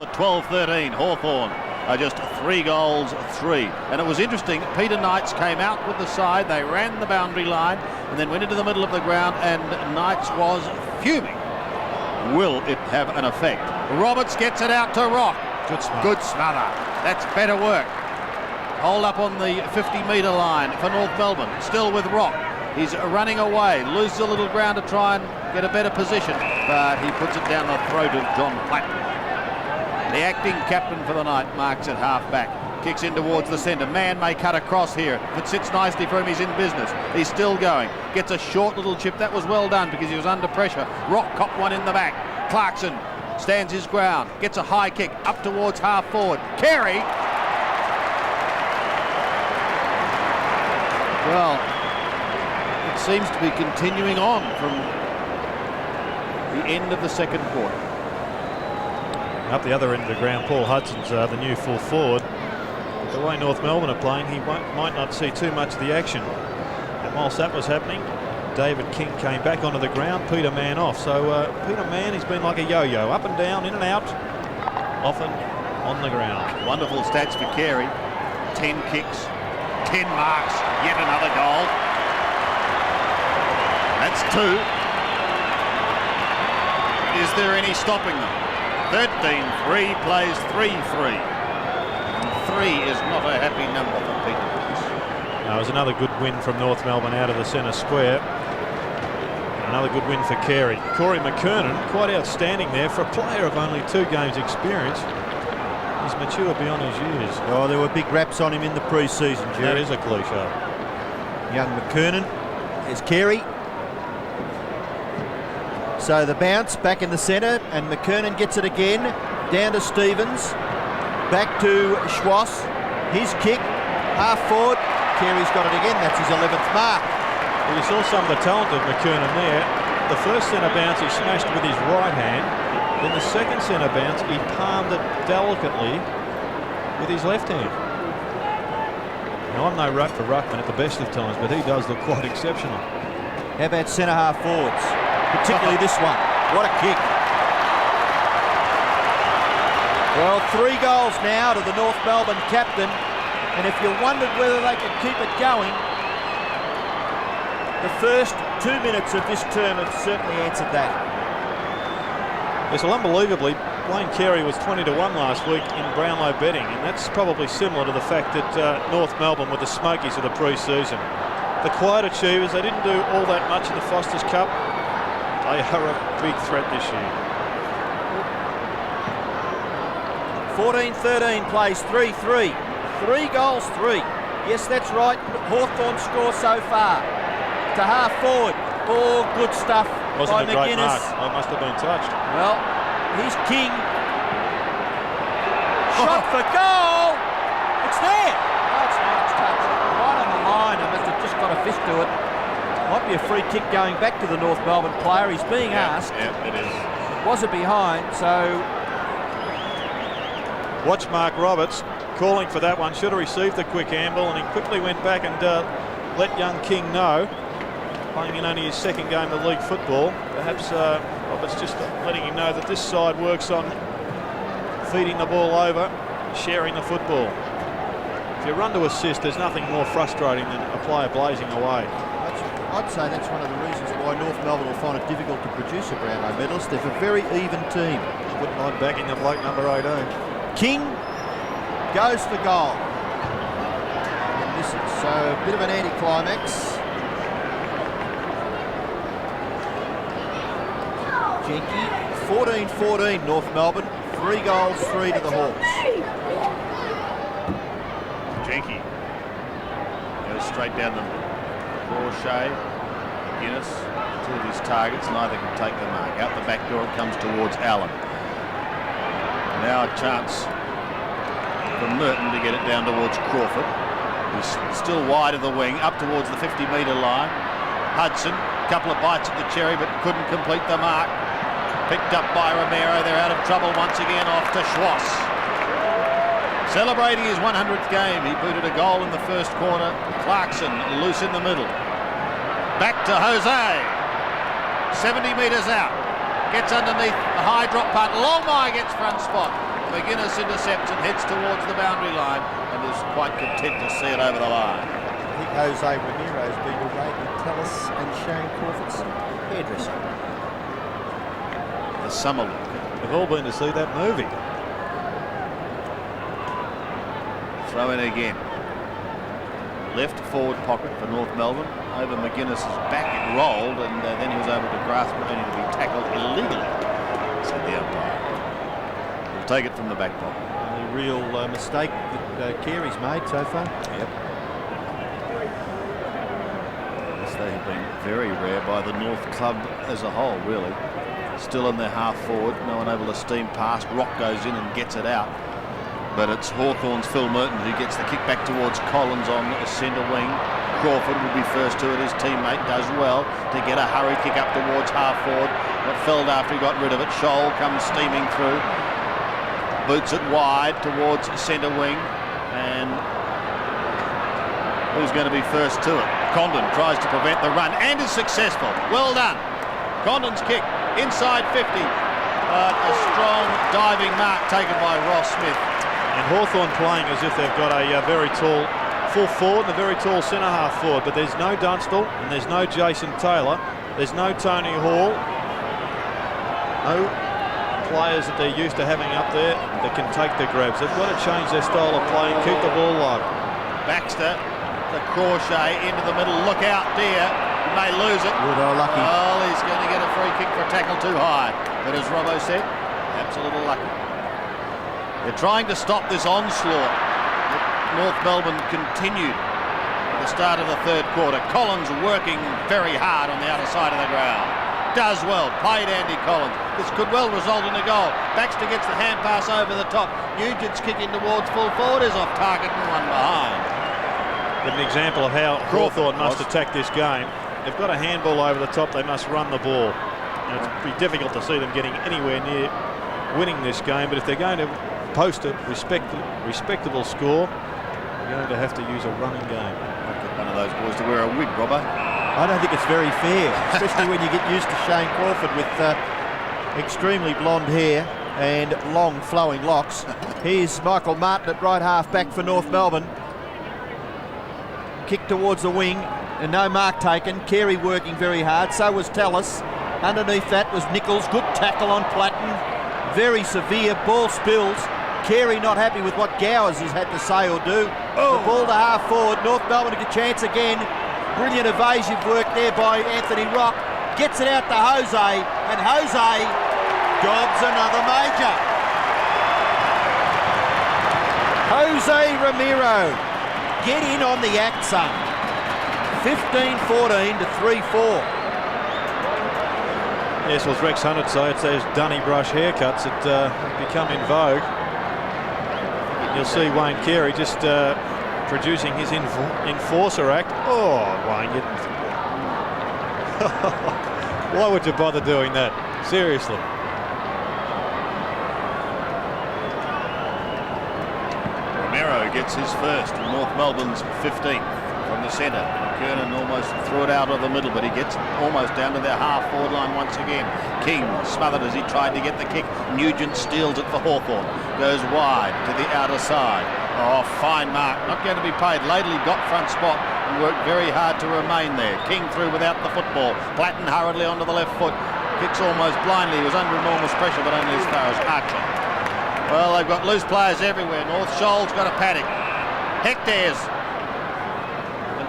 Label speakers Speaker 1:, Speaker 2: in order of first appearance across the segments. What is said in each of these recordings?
Speaker 1: 12-13, Hawthorn are just 3 goals, 3. And it was interesting, Peter Knights came out with the side, they ran the boundary line and then went into the middle of the ground, and Knights was fuming. Will it have an effect? Roberts gets it out to Rock. Good smother. That's better work. Hold up on the 50-metre line for North Melbourne, still with Rock. He's running away, loses a little ground to try and get a better position, but he puts it down the throat of John Platt. The acting captain for the night marks at half-back. Kicks in towards the centre. Man may cut across here. If it sits nicely for him, he's in business. He's still going. Gets a short little chip. That was well done because he was under pressure. Rock copped one in the back. Clarkson stands his ground. Gets a high kick up towards half-forward. Carey. Well, it seems to be continuing on from the end of the second quarter.
Speaker 2: Up the other end of the ground, Paul Hudson's the new full forward. But the way North Melbourne are playing, he might not see too much of the action. And whilst that was happening, David King came back onto the ground, Peter Mann off. So Peter Mann, he's been like a yo-yo, up and down, in and out, often on the ground.
Speaker 1: Wonderful stats for Carey. 10 kicks, 10 marks, yet another goal. That's 2. Is there any stopping them? 13-3 plays 3-3. 3 is not a happy number for Peter Knights.
Speaker 2: It was another good win from North Melbourne out of the centre square. Another good win for Carey. Corey McKernan, quite outstanding there for a player of only 2 games experience. He's mature beyond his years.
Speaker 3: Oh, there were big raps on him in the pre-season, Jerry.
Speaker 2: That is a cliche.
Speaker 3: Young McKernan. There's Carey. So the bounce back in the centre, and McKernan gets it again. Down to Stevens. Back to Schwass. His kick. Half forward. Carey's got it again. That's his 11th mark.
Speaker 2: Well, you saw some of the talent of McKernan there. The first centre bounce he smashed with his right hand. Then the second centre bounce he palmed it delicately with his left hand. Now, I'm no ruck for ruckman at the best of times, but he does look quite exceptional.
Speaker 3: How about centre half forwards? Particularly this one. What a kick. Well, 3 goals now to the North Melbourne captain, and if you wondered whether they could keep it going, the first 2 minutes of this term have certainly answered that.
Speaker 2: Yes, well, unbelievably, Wayne Carey was 20-1 last week in Brownlow betting, and that's probably similar to the fact that North Melbourne were the Smokies of the pre-season. The quiet achievers, they didn't do all that much in the Foster's Cup. They are a big threat this year.
Speaker 3: 14-13 plays 3-3. 3 goals, 3. Yes, that's right. Hawthorn score so far. To half forward. All good stuff
Speaker 2: Wasn't
Speaker 3: by
Speaker 2: a great
Speaker 3: McGuinness.
Speaker 2: mark. I must have been touched.
Speaker 3: Well, here's King. Shot for goal. It's there. Oh, it's nice touch. Right on the line. I must have just got a fist to it. Might be a free kick going back to the North Melbourne player. He's being asked.
Speaker 1: Yeah, it is.
Speaker 3: Was it behind? So
Speaker 2: Watch Mark Roberts calling for that one. Should have received the quick handball, and he quickly went back and let young King know. Playing in only his 2nd game of league football. Perhaps Roberts just letting him know that this side works on feeding the ball over, sharing the football. If you run to assist, there's nothing more frustrating than a player blazing away.
Speaker 3: I'd say that's one of the reasons why North Melbourne will find it difficult to produce a Brownlow medalist. They're a very even team.
Speaker 2: I wouldn't mind backing the bloke number 18.
Speaker 3: King goes for goal. And this is a bit of an anticlimax. Jenky, 14-14 North Melbourne. 3 goals, 3 to the Hawks.
Speaker 1: Jenky goes straight down the middle. Crawshay, Guinness, 2 of his targets, neither can take the mark. Out the back door it comes towards Allen. Now a chance for Merton to get it down towards Crawford. He's still wide of the wing, up towards the 50-metre line. Hudson, a couple of bites at the cherry but couldn't complete the mark. Picked up by Romero. They're out of trouble once again, off to Schwass. Celebrating his 100th game, he booted a goal in the first quarter. Clarkson loose in the middle. Back to Jose. 70 metres out. Gets underneath the high drop punt. Longmire gets front spot. McGuinness intercepts and heads towards the boundary line and is quite content to see it over the line.
Speaker 3: I think Jose Ramiro's been away with Tellis and Shane Crawford's hairdresser.
Speaker 1: The summer look.
Speaker 2: We've all been to see that movie.
Speaker 1: Throw in again. Left forward pocket for North Melbourne. Over McGuinness's back it rolled, and then he was able to grasp it, only to be tackled illegally, said the umpire. We'll take it from the back pocket.
Speaker 3: The real mistake that Carey's made so far.
Speaker 1: Yep. Yes, they have been very rare by the North club as a whole, really. Still in their half forward, no one able to steam past. Rock goes in and gets it out. But it's Hawthorn's Phil Merton who gets the kick back towards Collins on the centre wing. Crawford will be first to it. His teammate does well to get a hurry kick up towards half forward. But felled after he got rid of it. Scholl comes steaming through. Boots it wide towards centre wing. And who's going to be first to it? Condon tries to prevent the run and is successful. Well done. Condon's kick inside 50. A strong diving mark taken by Ross Smith.
Speaker 2: And Hawthorn playing as if they've got a very tall full forward and a very tall centre half forward, but there's no Dunstall and there's no Jason Taylor, there's no Tony Hall, no players that they're used to having up there that can take the grabs. They've got to change their style of play and keep the ball low.
Speaker 1: Baxter, the crochet into the middle, look out dear, he may lose it.
Speaker 3: Oh, they were lucky.
Speaker 1: Well, he's going to get a free kick for a tackle too high, but as Robbo said, perhaps a little lucky. They're trying to stop this onslaught that North Melbourne continued at the start of the third quarter. Collins working very hard on the outer side of the ground. Does well, played Andy Collins. This could well result in a goal. Baxter gets the hand pass over the top. Nugent's kicking towards full forward is off target and one behind.
Speaker 2: But an example of how Hawthorn must attack this game. They've got a handball over the top, they must run the ball. Now, it's pretty difficult to see them getting anywhere near winning this game, but if they're going to post a respectable score, you're going to have to use a running game.
Speaker 1: I'd get one of those boys to wear a wig, Robbo.
Speaker 3: I don't think it's very fair, especially when you get used to Shane Crawford with extremely blonde hair and long flowing locks. Here's Michael Martin at right half back for North Melbourne. Kick towards the wing and no mark taken. Carey working very hard, so was Tellis. Underneath that was Nichols, good tackle on Platten. Very severe, ball spills. Carey not happy with what Gowers has had to say or do. The ball to half forward. North Melbourne a chance again. Brilliant evasive work there by Anthony Rock. Gets it out to Jose, and Jose gobs another major. Jose Ramiro, get in on the act, son. 15-14 to 3-4.
Speaker 2: Yes, well, as Rex Hunt would say, it's those dunny brush haircuts that become in vogue. You'll see Wayne Carey just producing his enforcer act. Oh, Wayne, why would you bother doing that? Seriously.
Speaker 1: Romero gets his first, North Melbourne's 15th from the centre. Kernan almost threw it out of the middle, but he gets almost down to their half forward line once again. King smothered as he tried to get the kick. Nugent steals it for Hawthorn. Goes wide to the outer side. Oh, fine mark. Not going to be paid. Laidley got front spot and worked very hard to remain there. King through without the football. Platten hurriedly onto the left foot. Kicks almost blindly. He was under enormous pressure, but only as far as Archer. Well, they've got loose players everywhere. North Shoal's got a paddock. Hectares.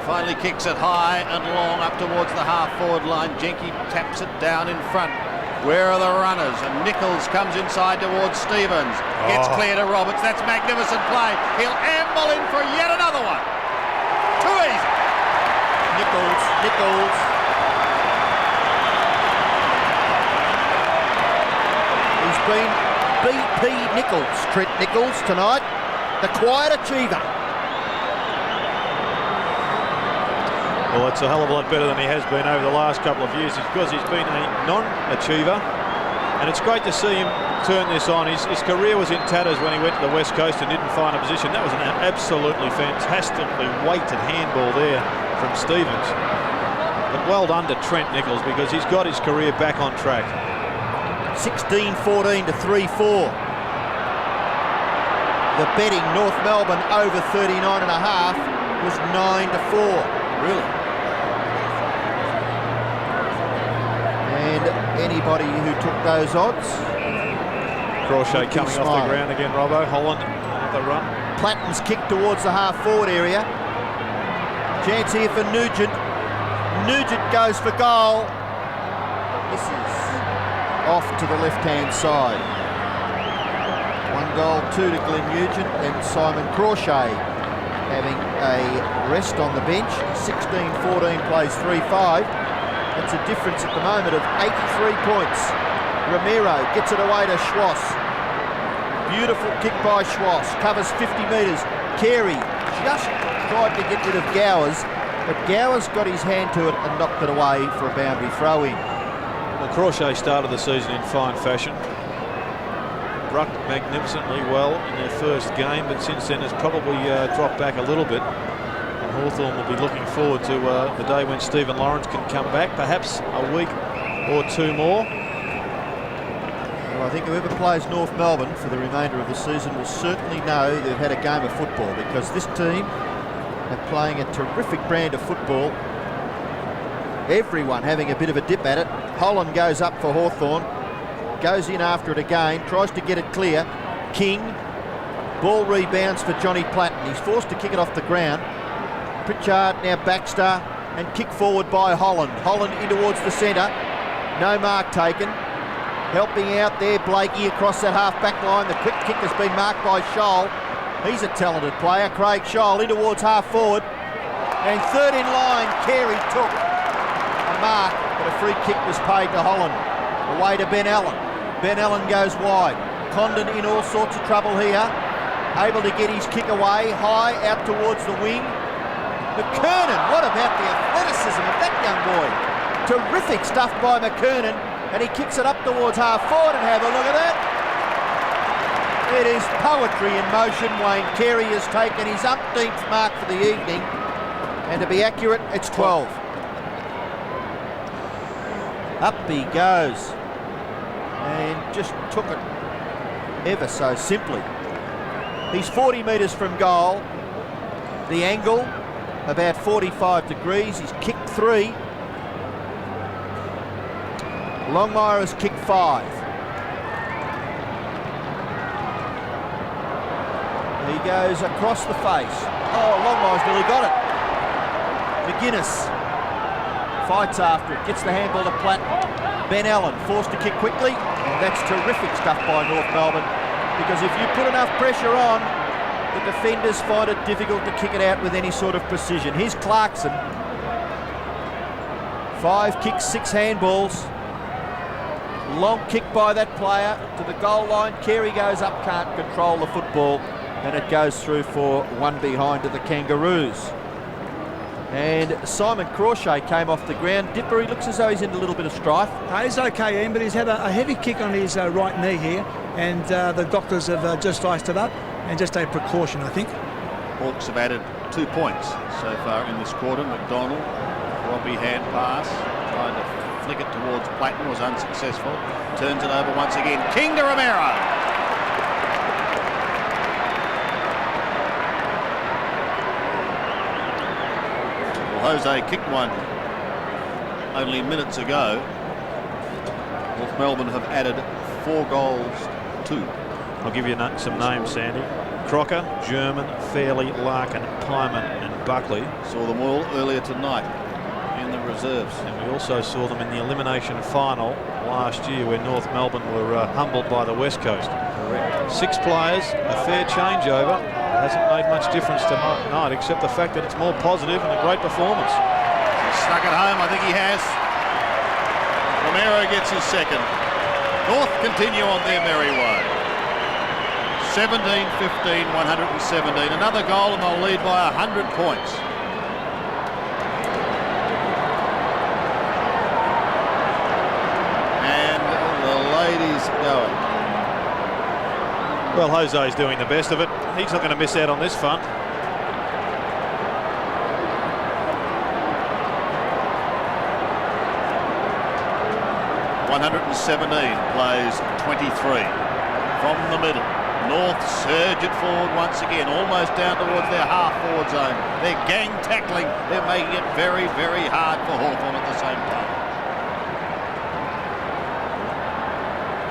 Speaker 1: Finally kicks it high and long up towards the half-forward line. Jenke taps it down in front. Where are the runners? And Nichols comes inside towards Stevens. Gets clear to Roberts. That's magnificent play. He'll amble in for yet another one. Too easy.
Speaker 3: Nichols. He's been BP Nichols, Trent Nichols tonight. The quiet achiever.
Speaker 2: Well, it's a hell of a lot better than he has been over the last couple of years. It's because he's been a non-achiever, and it's great to see him turn this on. His career was in tatters when he went to the West Coast and didn't find a position. That was an absolutely fantastically weighted handball there from Stevens. But well done to Trent Nichols, because he's got his career back on track.
Speaker 3: 16-14 to 3-4. The betting North Melbourne over 39.5 was 9-4.
Speaker 1: Really?
Speaker 3: And anybody who took those odds,
Speaker 2: Crochet coming off the ground again, Robbo. Holland on the run.
Speaker 3: Platten's kick towards the half-forward area. Chance here for Nugent. Nugent goes for goal. This is off to the left-hand side. 1 goal, 2 to Glenn Nugent, and Simon Crochet having a rest on the bench. 16-14 plays 3-5. That's a difference at the moment of 83 points. Romero gets it away to Schwass. Beautiful kick by Schwass, covers 50 metres. Carey just tried to get rid of Gowers, but Gowers got his hand to it and knocked it away for a boundary throw-in.
Speaker 2: Well, Crochet started the season in fine fashion. Rucked magnificently well in their first game, but since then has probably dropped back a little bit. And Hawthorn will be looking forward to the day when Stephen Lawrence can come back, perhaps a week or 2 more.
Speaker 3: Well, I think whoever plays North Melbourne for the remainder of the season will certainly know they've had a game of football, because this team are playing a terrific brand of football. Everyone having a bit of a dip at it. Holland goes up for Hawthorn, goes in after it again, tries to get it clear. King, ball rebounds for Johnny Platten. He's forced to kick it off the ground. Pritchard, now Baxter, and kick forward by Holland. Holland in towards the centre. No mark taken. Helping out there, Blakey across that half-back line. The quick kick has been marked by Scholl. He's a talented player. Craig Scholl in towards half-forward. And third in line, Carey took a mark, but a free kick was paid to Holland. Away to Ben Allen. Ben Allen goes wide. Condon in all sorts of trouble here. Able to get his kick away, high out towards the wing. McKernan, what about the athleticism of that young boy? Terrific stuff by McKernan. And he kicks it up towards half-forward, and have a look at that. It is poetry in motion. Wayne Carey has taken his umpteenth mark for the evening. And to be accurate, it's 12. Up he goes. And just took it ever so simply. He's 40 metres from goal. The angle, about 45 degrees. He's kicked 3. Longmire has kicked 5. He goes across the face. Oh, Longmire's nearly got it. McGuinness fights after it, gets the handball to Platt. Ben Allen forced to kick quickly, and that's terrific stuff by North Melbourne, because if you put enough pressure on, the defenders find it difficult to kick it out with any sort of precision. Here's Clarkson. 5 kicks, 6 handballs. Long kick by that player to the goal line. Carey goes up, can't control the football, and it goes through for 1 behind to the Kangaroos. And Simon Crochet came off the ground. Dipper, he looks as though he's in a little bit of strife.
Speaker 4: He's okay, Ian, but he's had a heavy kick on his right knee here, and the doctors have just iced it up, and just a precaution, I think.
Speaker 1: Hawks have added 2 points so far in this quarter. McDonald, Robbie hand pass, trying to flick it towards Platten, was unsuccessful. Turns it over once again. King to Romero. Well, Jose kicked one only minutes ago. North Melbourne have added 4 goals to 2.
Speaker 2: I'll give you some names, Sandy. Crocker, German, Fairley, Larkin, Pyman and Buckley.
Speaker 1: Saw them all earlier tonight in the reserves.
Speaker 2: And we also saw them in the elimination final last year, where North Melbourne were humbled by the West Coast.
Speaker 1: Correct.
Speaker 2: 6 players, a fair changeover. It hasn't made much difference tonight, except the fact that it's more positive and a great performance.
Speaker 1: He's stuck it home, I think he has. Romero gets his second. North continue on their merry way. 17-15, 117. Another goal and they'll lead by 100 points. And the ladies going.
Speaker 2: Well, Jose's doing the best of it. He's not going to miss out on this fun. (117) plays 23 from the middle.
Speaker 1: North surge it forward once again, almost down towards their half-forward zone. They're gang tackling. They're making it very, very hard for Hawthorn at the same time.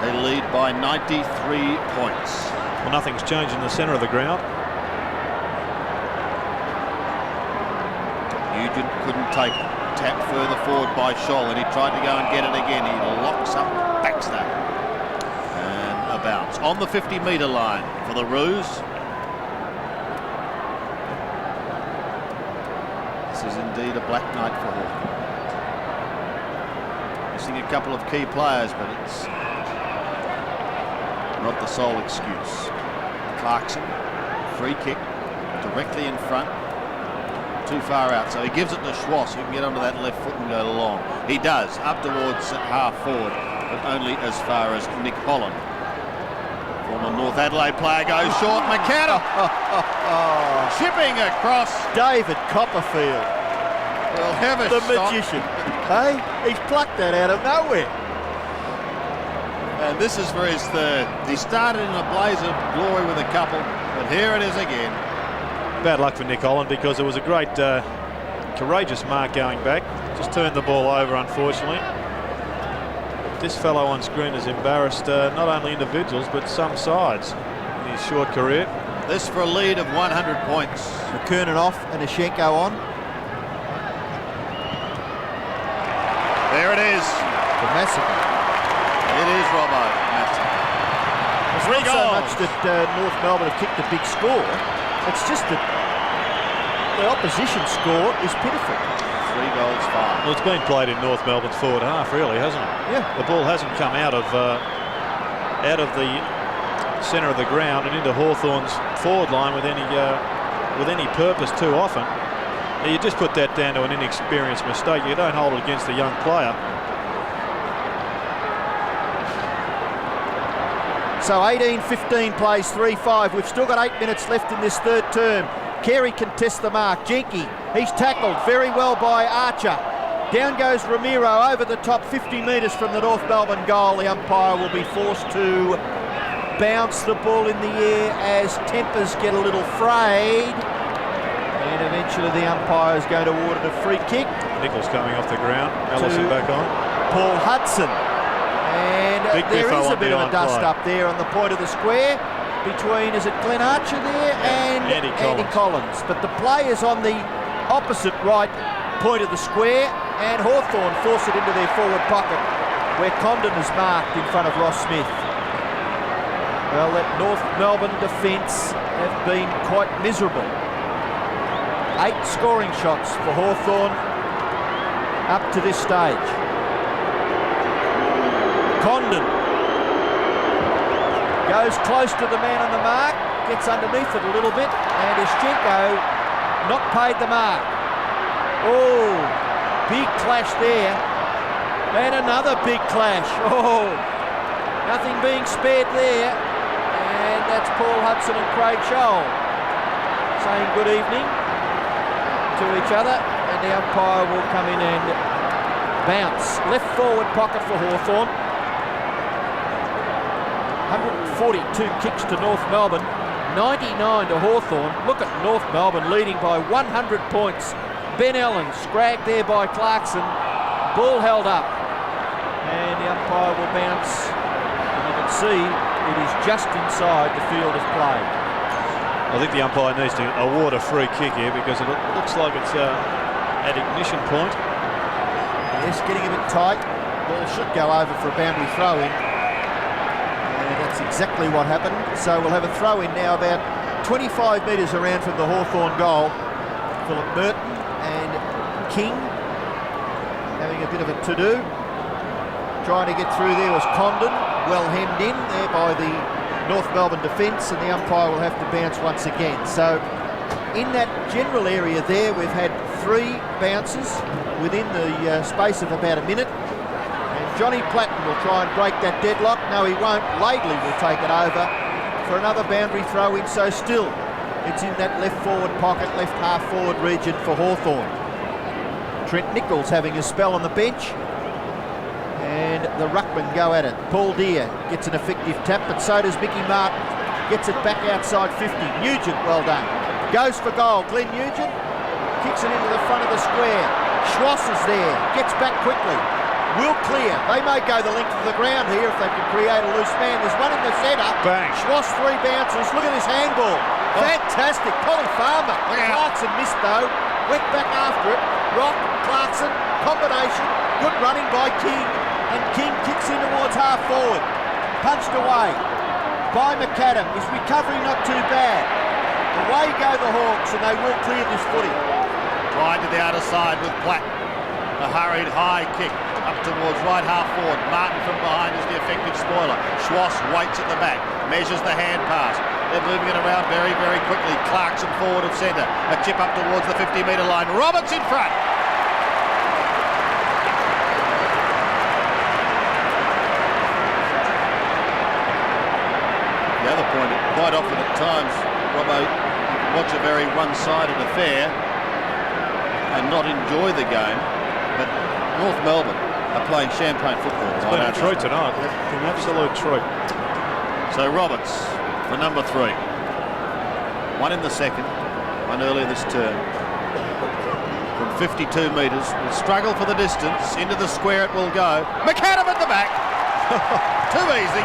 Speaker 1: They lead by 93 points.
Speaker 2: Well, nothing's changed in the centre of the ground.
Speaker 1: Nugent couldn't take it. Tap further forward by Scholl, and he tried to go and get it again. He locks up Baxter. And a bounce on the 50-metre line for the Roos. This is indeed a black night for Hawthorn. Missing a couple of key players, but it's not the sole excuse. Clarkson, free kick, directly in front. Too far out, so he gives it to Schwass, who can get onto that left foot and go long. He does, up towards half forward, but only as far as Nick Holland. Former North Adelaide player goes short. McAdam chipping across.
Speaker 3: David Copperfield,
Speaker 1: Will have a
Speaker 3: the
Speaker 1: shot.
Speaker 3: magician. Hey, he's plucked that out of nowhere.
Speaker 1: And this is for his third. He started in a blaze of glory with a couple, but here it is again.
Speaker 2: Bad luck for Nick Holland, because it was a great, courageous mark going back. Just turned the ball over, unfortunately. This fellow on screen has embarrassed not only individuals, but some sides in his short career.
Speaker 1: This for a lead of 100 points.
Speaker 3: McKernan off and Ashenko on.
Speaker 1: There it is.
Speaker 3: The massacre.
Speaker 1: It is Robbo.
Speaker 3: It's not so much that North Melbourne have kicked a big score. It's just that the opposition score is pitiful.
Speaker 1: 3 goals, 5.
Speaker 2: Well, it's been played in North Melbourne's forward half, really, hasn't it?
Speaker 3: Yeah.
Speaker 2: The ball hasn't come out of the centre of the ground and into Hawthorn's forward line with any purpose too often. Now, you just put that down to an inexperienced mistake. You don't hold it against a young player.
Speaker 3: So 18-15 plays 3-5. We've still got 8 minutes left in this third term. Carey contests the mark. Jenke, he's tackled very well by Archer. Down goes Ramiro over the top 50 metres from the North Melbourne goal. The umpire will be forced to bounce the ball in the air as tempers get a little frayed. And eventually the umpire is going to award it a free kick.
Speaker 2: Nichols coming off the ground. Ellison back on.
Speaker 3: Paul Hudson. And there is a bit of a dust up there on the point of the square between, is it Glenn Archer there and Andy Collins. But the play is on the opposite right point of the square, and Hawthorn force it into their forward pocket where Condon is marked in front of Ross Smith. Well, that North Melbourne defence have been quite miserable. 8 scoring shots for Hawthorn up to this stage. Condon goes close to the man on the mark, gets underneath it a little bit, and Ischenko not paid the mark. Oh, big clash there. And another big clash. Oh, nothing being spared there. And that's Paul Hudson and Craig Scholl saying good evening to each other, and the umpire will come in and bounce. Left forward pocket for Hawthorn. 142 kicks to North Melbourne, 99 to Hawthorn. Look at North Melbourne leading by 100 points. Ben Allen scragged there by Clarkson. Ball held up. And the umpire will bounce. And you can see it is just inside the field of play.
Speaker 2: I think the umpire needs to award a free kick here, because it looks like it's at ignition point.
Speaker 3: Yes, getting a bit tight. Ball should go over for a boundary throw in. And that's exactly what happened. So we'll have a throw in now about 25 metres around from the Hawthorn goal. Philip Merton and King having a bit of a to-do. Trying to get through there was Condon, well hemmed in there by the North Melbourne defence, and the umpire will have to bounce once again. So in that general area there, we've had 3 bounces within the space of about a minute. And Johnny Platten will try and break that deadlock. No, he won't. Laidley will take it over for another boundary throw in. So still, it's in that left forward pocket, left half forward region for Hawthorn. Trent Nichols having a spell on the bench. And the ruckmen go at it. Paul Deere gets an effective tap, but so does Mickey Martin. Gets it back outside 50. Nugent, well done. Goes for goal. Glenn Nugent kicks it into the front of the square. Schwass is there. Gets back quickly. Will clear. They may go the length of the ground here if they can create a loose man. There's one in the centre.
Speaker 2: Bang.
Speaker 3: Schwass 3 bounces. Look at this handball. Fantastic. Colin Farmer. Clarkson missed though. Went back after it. Rock, Clarkson, combination. Good running by King. And King kicks in towards half forward. Punched away by McAdam. His recovery not too bad. Away go the Hawks, and they will clear this footy.
Speaker 1: Wide to the outer side with Platt. A hurried high kick up towards right half forward. Martin from behind is the effective spoiler. Schwass waits at the back, measures the hand pass. They're moving it around very, very quickly. Clarkson forward of centre. A chip up towards the 50-metre line. Roberts in front. The other point, quite often at times, Robbo, watch a very one-sided affair and not enjoy the game, but North Melbourne are playing champagne football.
Speaker 2: It's been a treat tonight, an absolute treat.
Speaker 1: So Roberts for number 3. One in the second, one earlier this term. From 52 metres, will struggle for the distance, into the square it will go. McAdam at the back. Too easy.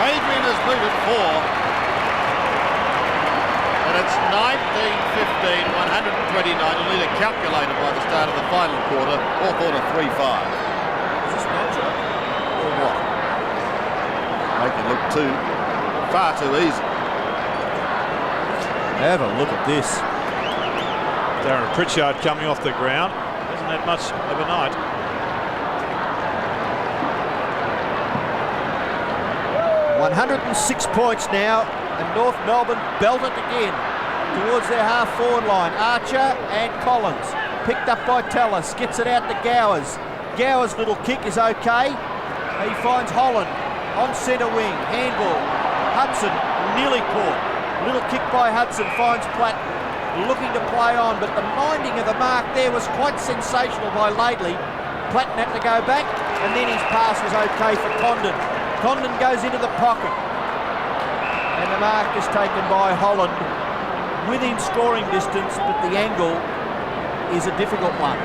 Speaker 1: Adrian has booted 4. And it's 19-15, 129. You'll need a calculator by the start of the final quarter. Hawthorn a 3-5.
Speaker 3: Is this not joke?
Speaker 1: Or what? Make it look far too easy.
Speaker 3: Have a look at this.
Speaker 2: Darren Pritchard coming off the ground. Hasn't had much of a night.
Speaker 3: $106 points now, and North Melbourne belt it again towards their half-forward line. Archer and Collins, picked up by Tallis, gets it out to Gowers. Gowers' little kick is okay. He finds Holland on centre wing, handball. Hudson nearly caught. Little kick by Hudson, finds Platt, looking to play on, but the minding of the mark there was quite sensational by Laidley. Platt had to go back, and then his pass was okay for Condon. Condon goes into the pocket, and the mark is taken by Holland within scoring distance, but the angle is a difficult one.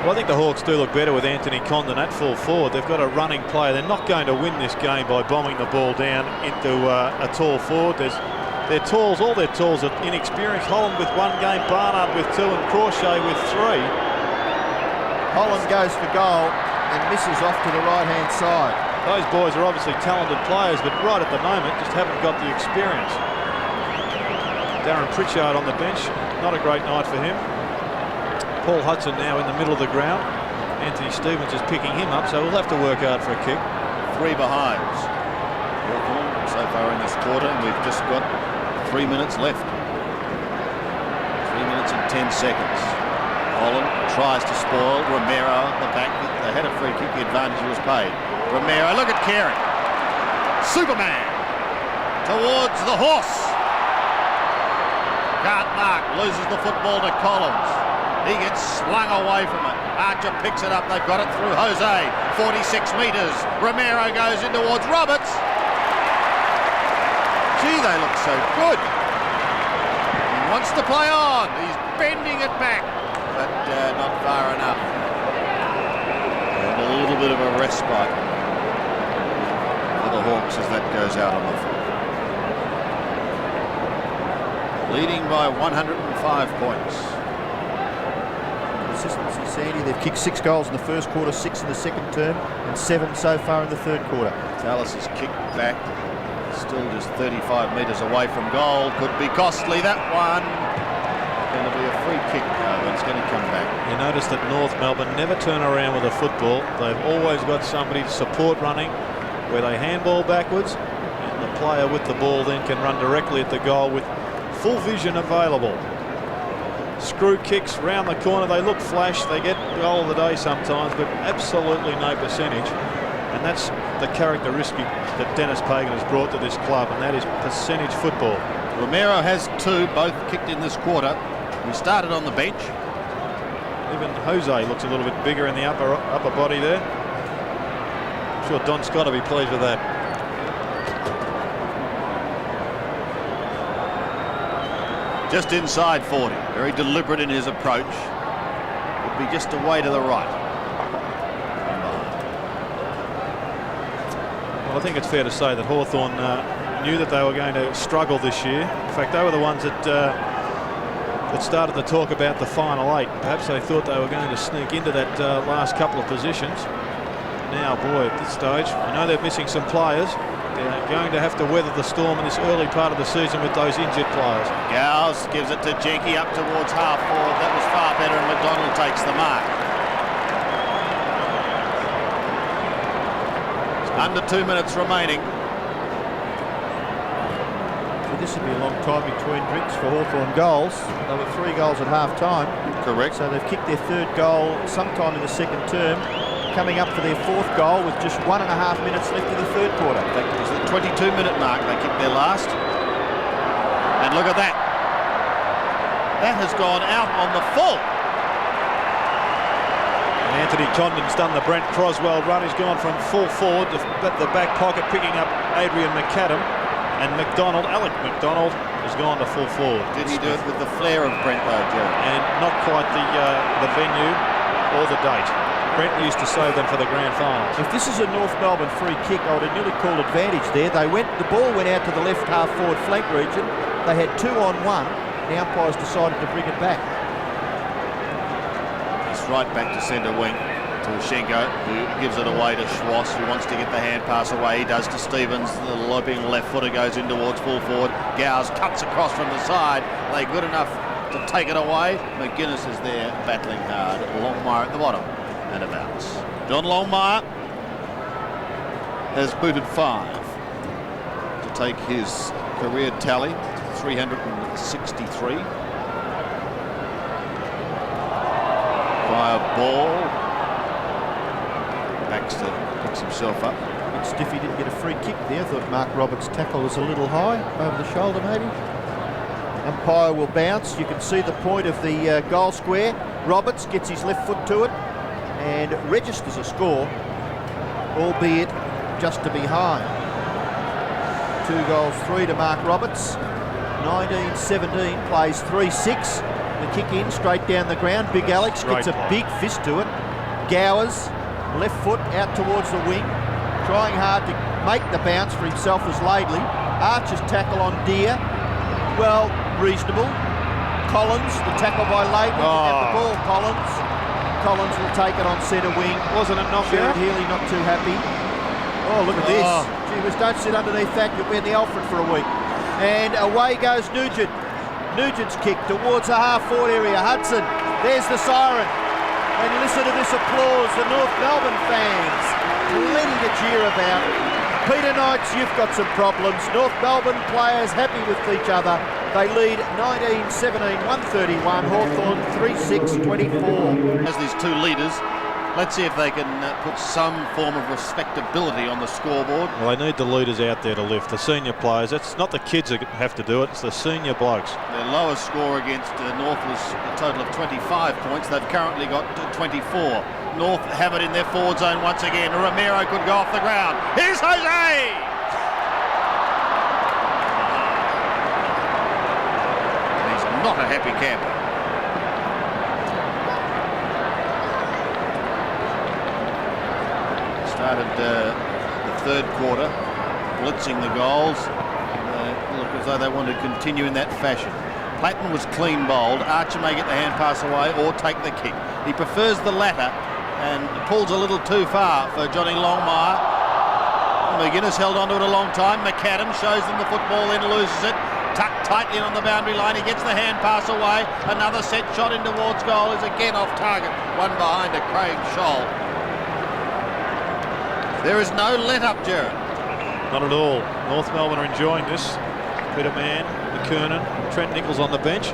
Speaker 2: Well, I think the Hawks do look better with Anthony Condon at full forward. They've got a running player. They're not going to win this game by bombing the ball down into a tall forward. Their talls, all their talls are inexperienced. Holland with 1 game, Barnard with 2, and Crawshay with 3.
Speaker 3: Holland goes for goal and misses off to the right-hand side.
Speaker 2: Those boys are obviously talented players, but right at the moment just haven't got the experience. Darren Pritchard on the bench, not a great night for him. Paul Hudson now in the middle of the ground. Anthony Stevens is picking him up, so we'll have to work hard for a kick.
Speaker 1: 3 behinds. Hawthorn so far in this quarter, and we've just got 3 minutes left. 3 minutes and 10 seconds. Holland tries to spoil. Romero at the back. They had a free kick. The advantage was paid. Romero, look at Carey. Superman towards the horse. Can't mark. Loses the football to Collins. He gets slung away from it. Archer picks it up. They've got it through Jose. 46 metres. Romero goes in towards Roberts. Gee, they look so good. He wants to play on. He's bending it back, but not far enough. And a little bit of a respite for the Hawks as that goes out on the field. Leading by 105 points.
Speaker 3: Consistency, Sandy. They've kicked 6 goals in the first quarter, 6 in the second term, and 7 so far in the third quarter.
Speaker 1: Tallis is kicked back. Still just 35 metres away from goal. Could be costly, that one. Going to be a free kick now, but it's going to come back.
Speaker 2: You notice that North Melbourne never turn around with a football. They've always got somebody to support running, where they handball backwards, and the player with the ball then can run directly at the goal with full vision available. Screw kicks round the corner. They look flash. They get goal of the day sometimes, but absolutely no percentage. And that's the characteristic that Dennis Pagan has brought to this club, and that is percentage football.
Speaker 1: Romero has 2, both kicked in this quarter. We started on the bench.
Speaker 2: Even Jose looks a little bit bigger in the upper body there. I'm sure Don Scott will be pleased with that.
Speaker 1: Just inside 40. Very deliberate in his approach. Would be just away to the right.
Speaker 2: Well, I think it's fair to say that Hawthorn knew that they were going to struggle this year. In fact, they were the ones that started to talk about the final 8. Perhaps they thought they were going to sneak into that last couple of positions. Now, boy, at this stage, I know they're missing some players. They're going to have to weather the storm in this early part of the season with those injured players.
Speaker 1: Gowes gives it to Jenke up towards half forward. That was far better, and McDonald takes the mark. Under 2 minutes remaining.
Speaker 3: This would be a long time between drinks for Hawthorn goals. They were 3 goals at half time.
Speaker 1: Correct.
Speaker 3: So they've kicked their 3rd goal sometime in the 2nd term, coming up for their 4th goal with just 1.5 minutes left of the 3rd quarter.
Speaker 1: That was the 22-minute mark. They kicked their last. And look at that. That has gone out on the full.
Speaker 2: And Anthony Condon's done the Brent Croswell run. He's gone from full forward to the back pocket, picking up Adrian McAdam. And Alec McDonald has gone to full forward.
Speaker 1: Did he do it with the flair of Brent though, Jared?
Speaker 2: And not quite the venue or the date. Brent used to save them for the grand finals.
Speaker 3: If this is a North Melbourne free kick, I would have nearly called advantage there. The ball went out to the left half forward flank region. They had 2 on 1. The umpires decided to bring it back.
Speaker 1: It's right back to centre wing to Schenko, who gives it away to Schwass, who wants to get the hand pass away. He does to Stevens. The loping left footer goes in towards full forward. Gowes cuts across from the side. Are they good enough to take it away? McGuinness is there battling hard. Longmire at the bottom. And a bounce. John Longmire has booted 5 to take his career tally 363. By a ball. Baxter picks himself up.
Speaker 3: Bit stiff he didn't get a free kick there. Thought Mark Roberts' tackle was a little high over the shoulder maybe. Umpire will bounce. You can see the point of the goal square. Roberts gets his left foot to it and registers a score, albeit just to be high. 2 goals, 3 to Mark Roberts. 19-17, plays 3-6. The kick in, straight down the ground. Big Alex gets a big fist to it. Gowers, left foot out towards the wing, trying hard to make the bounce for himself as Laidley. Archer's tackle on Deer, well, reasonable. Collins, the tackle by Laidley, and the ball Collins. Collins will take it on centre wing.
Speaker 2: Wasn't it knocked out?
Speaker 3: Healy not too happy. Oh, look at this. Gee whiz, don't sit underneath that. You'll be in the Alfred for a week. And away goes Nugent. Nugent's kick towards the half-forward area. Hudson, there's the siren. And listen to this applause, the North Melbourne fans. Plenty to cheer about. Peter Knights, you've got some problems. North Melbourne players happy with each other. They lead 19-17, 131. Hawthorn 3-6, 24.
Speaker 1: As these 2 leaders, let's see if they can put some form of respectability on the scoreboard.
Speaker 2: Well, they need the leaders out there to lift, the senior players. It's not the kids that have to do it, it's the senior blokes.
Speaker 1: Their lowest score against North was a total of 25 points. They've currently got 24. North have it in their forward zone once again. Romero could go off the ground. Here's Jose! And he's not a happy camper. Started the 3rd quarter, blitzing the goals. Look as though they want to continue in that fashion. Platten was clean bowled. Archer may get the hand pass away or take the kick. He prefers the latter and pulls a little too far for Johnny Longmire. McGuinness held on to it a long time. McAdam shows them the football, then loses it. Tucked tightly in on the boundary line. He gets the hand pass away. Another set shot in towards goal is again off target. One behind to Craig Scholl. There is no let-up, Jared.
Speaker 2: Not at all. North Melbourne are enjoying this. Peter Mann, McKernan, Trent Nichols on the bench.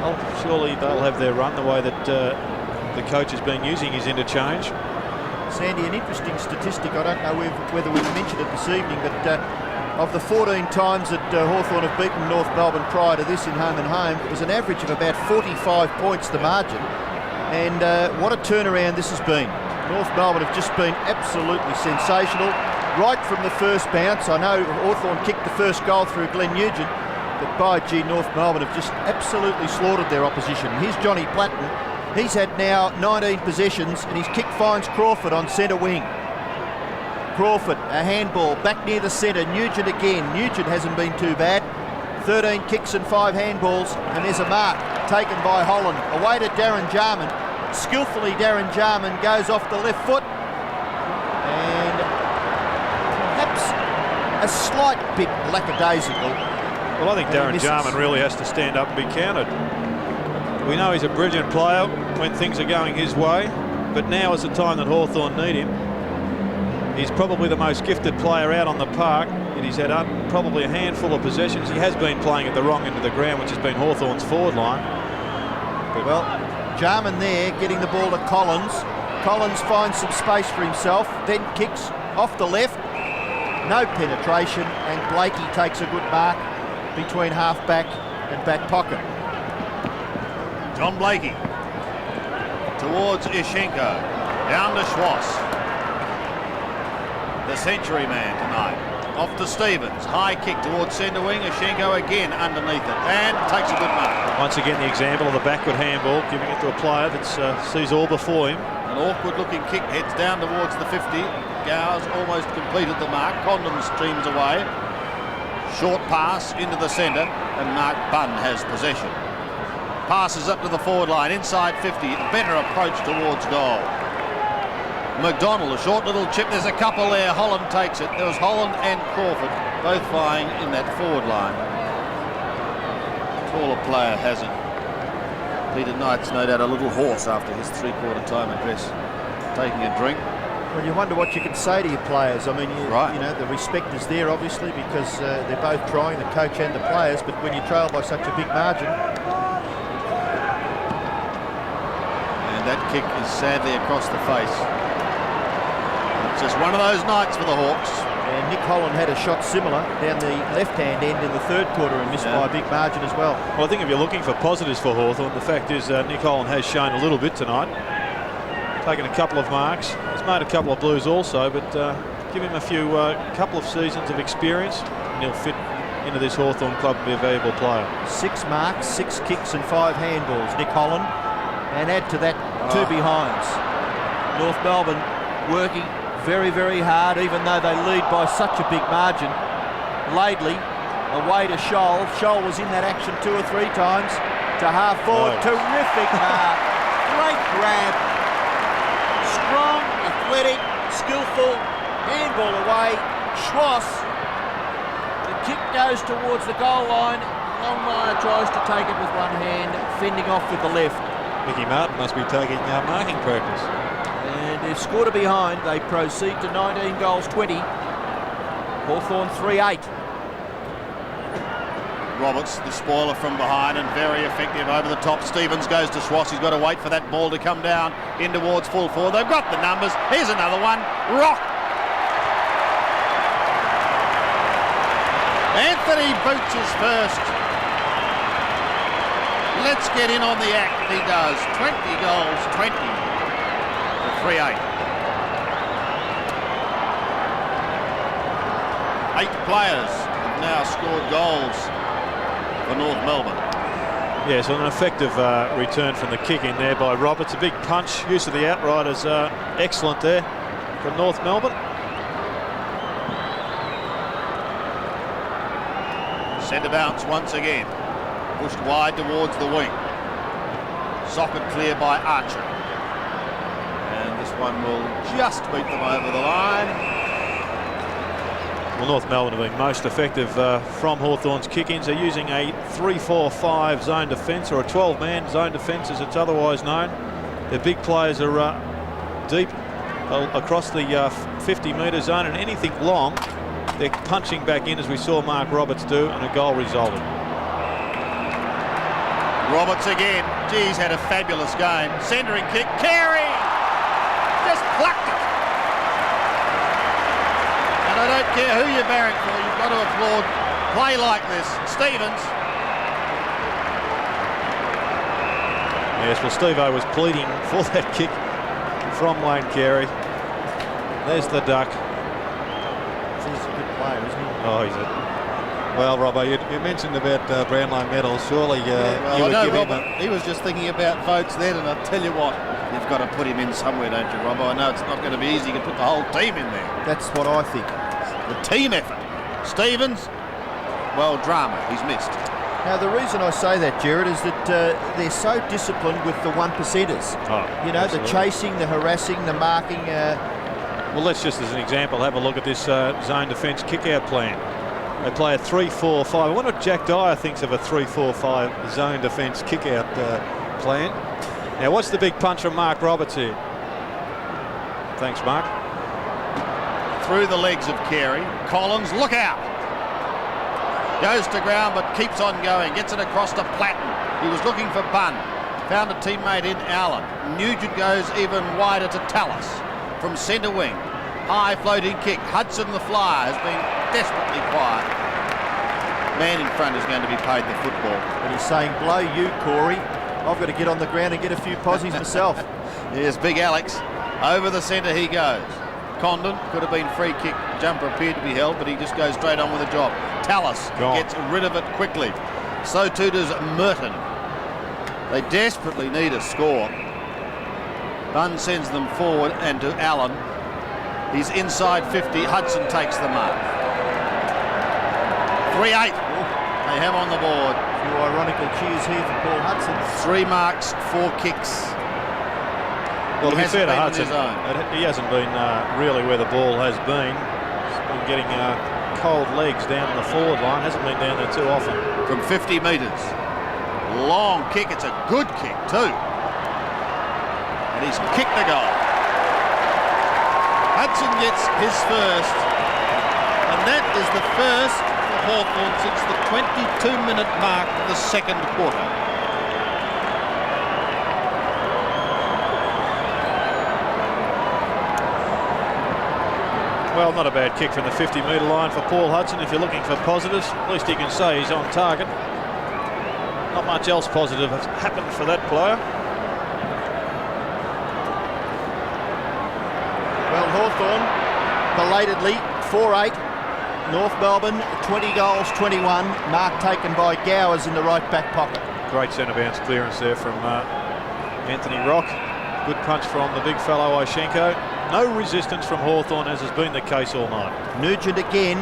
Speaker 2: Well, surely they'll have their run the way that the coach has been using his interchange.
Speaker 3: Sandy, an interesting statistic. I don't know whether we've mentioned it this evening, but of the 14 times that Hawthorn have beaten North Melbourne prior to this in home and home, it was an average of about 45 points the margin. And what a turnaround this has been. North Melbourne have just been absolutely sensational right from the first bounce. I know Hawthorn kicked the first goal through Glenn Nugent, But by gee, North Melbourne have just absolutely slaughtered their opposition. Here's Johnny Platten. He's had now 19 possessions and his kick finds Crawford on centre wing. Crawford, a handball, back near the centre. Nugent again. Nugent hasn't been too bad. 13 kicks and 5 handballs, and there's a mark taken by Holland. Away to Darren Jarman. Skillfully, Darren Jarman goes off the left foot, and perhaps a slight bit lackadaisical.
Speaker 2: Well, I think Darren Jarman really has to stand up and be counted. We know he's a brilliant player when things are going his way, but now is the time that Hawthorn need him. He's probably the most gifted player out on the park, and he's had probably a handful of possessions. He has been playing at the wrong end of the ground, which has been Hawthorn's forward line.
Speaker 3: But well, Jarman there getting the ball to Collins. Collins finds some space for himself, then kicks off the left. No penetration, and Blakey takes a good mark between half-back and back pocket.
Speaker 1: John Blakey towards Ishenko, down to Schwass. The century man tonight. Off to Stevens, high kick towards centre wing. Ishenko again underneath it and takes a good mark.
Speaker 2: Once again, the example of the backward handball, giving it to a player that sees all before him.
Speaker 1: An awkward-looking kick heads down towards the 50. Gow's almost completed the mark. Condon streams away. Short pass into the centre, and Mark Bunn has possession. Passes up to the forward line, inside 50. Better approach towards goal. McDonald, a short little chip. There's a couple there. Holland takes it. There was Holland and Crawford, both vying in that forward line. Taller player hasn't. Peter Knight's no doubt a little hoarse after his three-quarter time address, taking a drink.
Speaker 3: Well, you wonder what you can say to your players. I mean, you know, the respect is there, obviously, because they're both trying, the coach and the players, but when you trail by such a big margin.
Speaker 1: And that kick is sadly across the face. It's just one of those nights for the Hawks.
Speaker 3: And Nick Holland had a shot similar down the left-hand end in the third quarter and missed by a big margin as well.
Speaker 2: Well, I think if you're looking for positives for Hawthorn, the fact is Nick Holland has shown a little bit tonight. Taken a couple of marks. He's made a couple of blues also, but give him a few couple of seasons of experience and he'll fit into this Hawthorn club and be a valuable player.
Speaker 3: 6 marks, 6 kicks and 5 handballs, Nick Holland. And add to that 2 behinds. North Melbourne working very, very hard, even though they lead by such a big margin. Laidley away to Scholl. Scholl was in that action 2 or 3 times. To half forward, terrific mark. Great grab. Strong, athletic, skillful, handball away. Schwass. The kick goes towards the goal line. Longmire tries to take it with one hand, fending off with the left.
Speaker 2: Mickey Martin must be taking marking practice.
Speaker 3: And they've scored a behind. They proceed to 19 goals 20. Hawthorn 3-8.
Speaker 1: Roberts, the spoiler from behind and very effective over the top. Stevens goes to Schwass. He's got to wait for that ball to come down in towards full forward. They've got the numbers. Here's another one. Rock. Anthony Boots is first. Let's get in on the act. He does. 20 goals, 20 for 3-8. 8 players have now scored goals for North Melbourne.
Speaker 2: Yeah, so an effective return from the kick in there by Roberts. A big punch. Use of the outriders excellent there from North Melbourne.
Speaker 1: Centre bounce once again. Pushed wide towards the wing. Socket clear by Archer. And this one will just beat them over the line.
Speaker 2: Well, North Melbourne have been most effective from Hawthorn's kick-ins. They're using a 3-4-5 zone defence, or a 12-man zone defence as it's otherwise known. Their big players are deep across the 50-metre zone, and anything long, they're punching back in, as we saw Mark Roberts do, and a goal resulted.
Speaker 1: Roberts again. Geez, had a fabulous game. Centering kick. Carey just plucked it. And I don't care who you're barrack for, you've got to applaud play like this. Stevens.
Speaker 2: Yes, well, Steve-O was pleading for that kick from Wayne Carey. There's the duck.
Speaker 3: He's a good player, isn't he?
Speaker 2: Oh, he's a Well, Robbo, you mentioned about Brownlow medals. Surely
Speaker 1: Well,
Speaker 2: you
Speaker 1: I
Speaker 2: would
Speaker 1: know
Speaker 2: give him
Speaker 1: Robert, he was just thinking about votes then, and I tell you what, you've got to put him in somewhere, don't you, Robbo? I know it's not going to be easy to put the whole team in there.
Speaker 3: That's what I think.
Speaker 1: The team effort. Stevens, well, drama. He's missed.
Speaker 3: Now, the reason I say that, Jared, is that they're so disciplined with the one-percenters.
Speaker 2: Oh,
Speaker 3: you know,
Speaker 2: absolutely.
Speaker 3: the chasing, the harassing, the marking.
Speaker 2: Well, let's just as an example have a look at this zone defence kick-out plan. They play a 3-4-5. I wonder what Jack Dyer thinks of a 3-4-5 zone defence kick-out plan. Now, what's the big punch from Mark Roberts here? Thanks, Mark.
Speaker 1: Through the legs of Carey. Collins, look out! Goes to ground but keeps on going. Gets it across to Platten. He was looking for Bunn. Found a teammate in Allen. Nugent goes even wider to Tallis from centre wing. High floating kick. Hudson the flyer has been desperately quiet. Man in front is going to be paid the football.
Speaker 3: And he's saying, blow you, Corey. I've got to get on the ground and get a few posies myself.
Speaker 1: Here's Big Alex. Over the centre he goes. Condon, could have been free kick. Jumper appeared to be held, but he just goes straight on with the job. Tallis gets rid of it quickly. So too does Merton. They desperately need a score. Bunn sends them forward and to Allen. He's inside 50. Hudson takes the mark. 3-8. They have on the board.
Speaker 3: A few ironical cheers here for Paul Hudson.
Speaker 1: 3 marks, 4 kicks.
Speaker 2: Well, to be fair to
Speaker 1: been in
Speaker 2: Hudson,
Speaker 1: his own.
Speaker 2: he hasn't been really where the ball has been. He's been getting cold legs down the forward line. Hasn't been down there too often.
Speaker 1: From 50 metres. Long kick. It's a good kick too. And he's kicked the goal. Hudson gets his first. And that is the first for Hawthorn since the 22-minute mark of the second quarter.
Speaker 2: Well, not a bad kick from the 50-metre line for Paul Hudson. If you're looking for positives, at least you can say he's on target. Not much else positive has happened for that player.
Speaker 3: Well, Hawthorn, belatedly, 4-8. North Melbourne, 20 goals, 21. Mark taken by Gowers in the right back pocket.
Speaker 2: Great centre bounce clearance there from Anthony Rock. Good punch from the big fellow Ishenko. No resistance from Hawthorn, as has been the case all night.
Speaker 3: Nugent again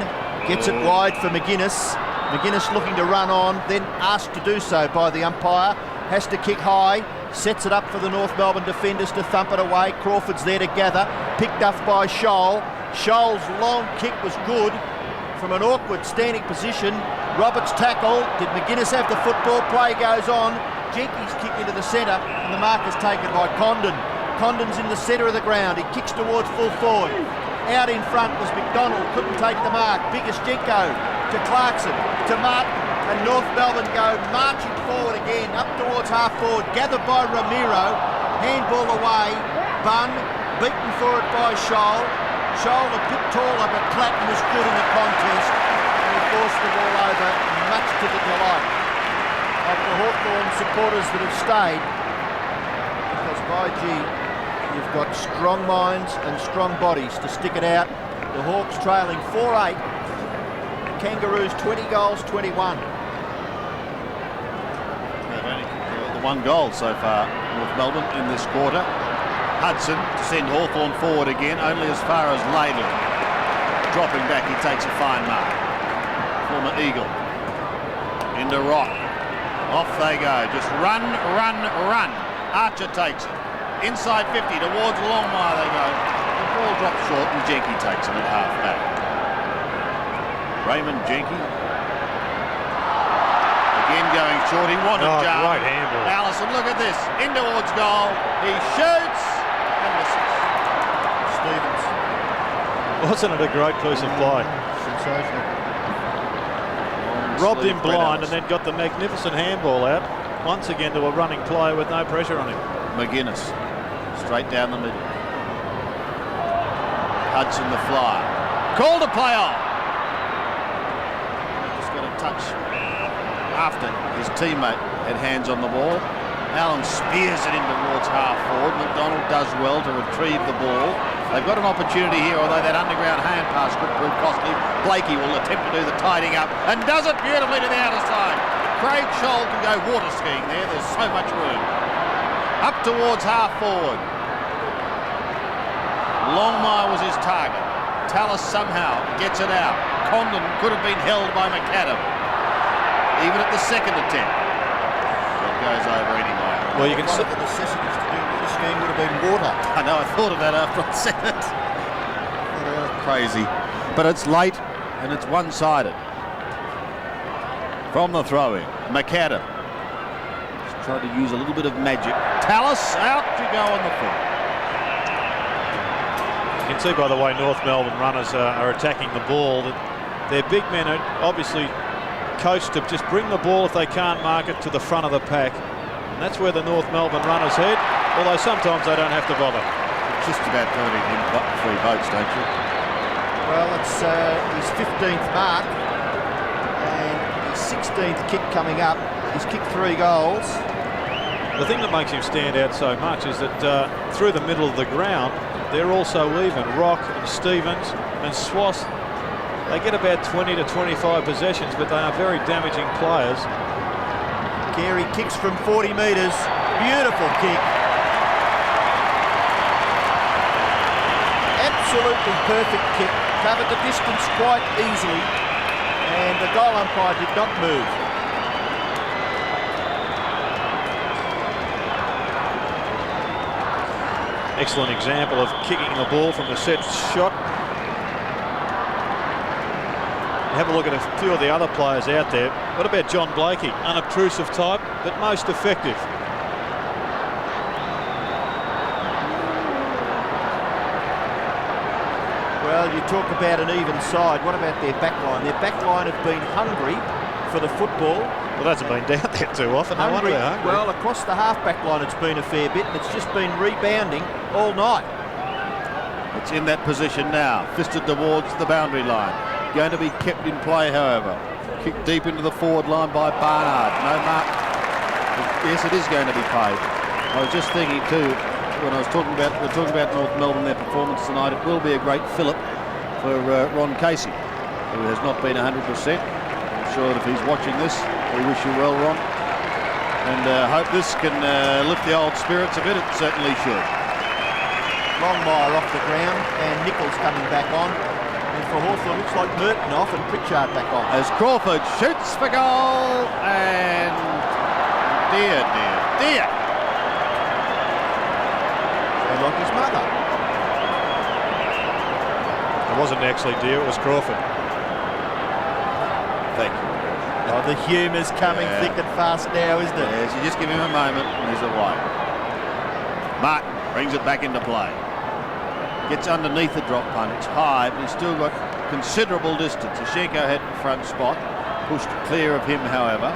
Speaker 3: gets it wide for McGuinness. McGuinness looking to run on, then asked to do so by the umpire. Has to kick high, sets it up for the North Melbourne defenders to thump it away. Crawford's there to gather, picked up by Scholl. Scholl's long kick was good from an awkward standing position. Roberts tackle. Did McGuinness have the football? Play goes on. Jenkins kick into the centre, and the mark is taken by Condon. Condon's in the centre of the ground. He kicks towards full forward. Out in front was McDonald. Couldn't take the mark. Biggest Jenko to Clarkson, to Martin, and North Melbourne go marching forward again, up towards half forward, gathered by Ramiro. Handball away. Bunn, beaten for it by Scholl. Scholl a bit taller, but Platten was good in the contest, and he forced the ball over, much to the delight of the Hawthorn supporters that have stayed, because by gee, you've got strong minds and strong bodies to stick it out. The Hawks trailing 4-8. The Kangaroos 20 goals, 21.
Speaker 1: They've only kicked the 1 goal so far, North Melbourne, in this quarter. Hudson to send Hawthorn forward again, only as far as Laidley. Dropping back, he takes a fine mark. Former Eagle. Into Rock. Off they go. Just run, run, run. Archer takes it. Inside 50 towards Longmire they go. The ball drops short and Jenky takes it at half back. Raymond Jenky. Again going short. He wanted Jarman.
Speaker 2: Great handball.
Speaker 1: Allison, look at this. In towards goal. He shoots and misses.
Speaker 3: Stevens.
Speaker 2: Wasn't it a great piece of play?
Speaker 3: Sensational.
Speaker 2: Robbed him blind and then got the magnificent handball out. Once again to a running player with no pressure on him.
Speaker 1: McGuinness. Straight down the middle. Hudson the flyer. Call to play on. Just got a touch after his teammate had hands on the ball. Allen spears it in towards half forward. McDonald does well to retrieve the ball. They've got an opportunity here, although that underground hand pass could prove costly. Blakey will attempt to do the tidying up and does it beautifully to the outer side. Craig Scholl can go water skiing there. There's so much room. Up towards half forward. Longmire was his target. Tallis somehow gets it out. Condon could have been held by McAdam, even at the second attempt. It goes over anyway.
Speaker 3: Well, you can see the necessities to do water skiing would have been water.
Speaker 1: I know, I thought of that after I said it. Crazy. But it's late and it's one-sided. From the throw-in, McAdam. Just tried to use a little bit of magic. Tallis, out you go on the foot.
Speaker 2: You can see by the way North Melbourne runners are attacking the ball that their big men are obviously coached to just bring the ball if they can't mark it to the front of the pack. And that's where the North Melbourne runners head, although sometimes they don't have to bother.
Speaker 1: Just about turning him 3 votes, don't you?
Speaker 3: Well, it's his 15th mark and his 16th kick coming up. He's kicked 3 goals.
Speaker 2: The thing that makes him stand out so much is that through the middle of the ground, they're also even. Rock and Stevens and Swass, they get about 20 to 25 possessions, but they are very damaging players.
Speaker 3: Carey kicks from 40 metres. Beautiful kick. Absolutely perfect kick. Covered the distance quite easily, and the goal umpire did not move.
Speaker 2: Excellent example of kicking the ball from the set shot. Have a look at a few of the other players out there. What about John Blakey? Unobtrusive type, but most effective.
Speaker 3: Well, you talk about an even side. What about their backline? Their backline have been hungry for the football.
Speaker 2: Well, it hasn't been down there too often. No wonder they're hungry.
Speaker 3: Well, across the half-back line it's been a fair bit, and it's just been rebounding all night.
Speaker 1: It's in that position now, fisted towards the boundary line. Going to be kept in play, however. Kicked deep into the forward line by Barnard. No mark. Yes, it is going to be paid. I was just thinking too, when I was talking about North Melbourne, their performance tonight, it will be a great fillip for Ron Casey, who has not been 100%. I'm sure that if he's watching this, we wish you well, Ron. And hope this can lift the old spirits a bit. It certainly should.
Speaker 3: Longmire off the ground and Nichols coming back on. And for Hawthorn, looks like Merton off and Pritchard back on.
Speaker 1: As Crawford shoots for goal, and dear.
Speaker 3: Sounds like his mother.
Speaker 2: It wasn't actually dear, it was Crawford.
Speaker 1: Thank you.
Speaker 3: Oh, the humour's coming thick and fast now, isn't it?
Speaker 1: Yes, you just give him a moment and he's away. Martin brings it back into play. Gets underneath the drop punt. It's high, but he's still got considerable distance. Ashenko had front spot, pushed clear of him, however.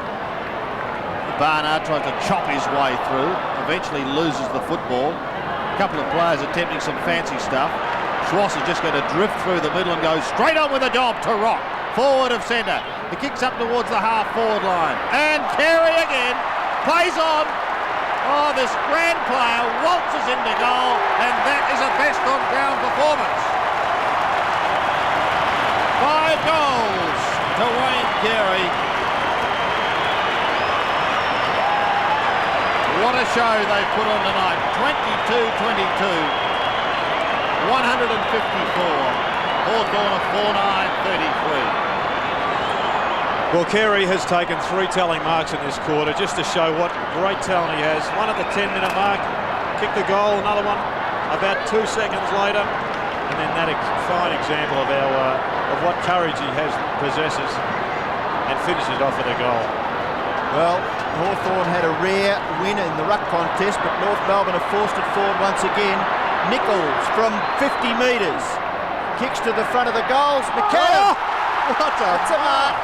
Speaker 1: Barnard tries to chop his way through, eventually loses the football. A couple of players attempting some fancy stuff. Schwass is just going to drift through the middle and go straight on with a job to Rock, forward of centre. He kicks up towards the half-forward line. And Carey again plays on. Oh, this grand player waltzes into goal, and that is a best-on-ground performance. 5 goals to Wayne Carey. What a show they put on tonight. 22-22. 154. Hawthorn a 4-9-33.
Speaker 2: Well, Carey has taken 3 telling marks in this quarter just to show what great talent he has. One at the 10-minute mark, kicked the goal, another one about 2 seconds later, and then that fine example of what courage he possesses, and finishes off with a goal.
Speaker 3: Well, Hawthorn had a rare win in the ruck contest, but North Melbourne have forced it forward once again. Nichols from 50 metres kicks to the front of the goals. McAdam, that's a mark.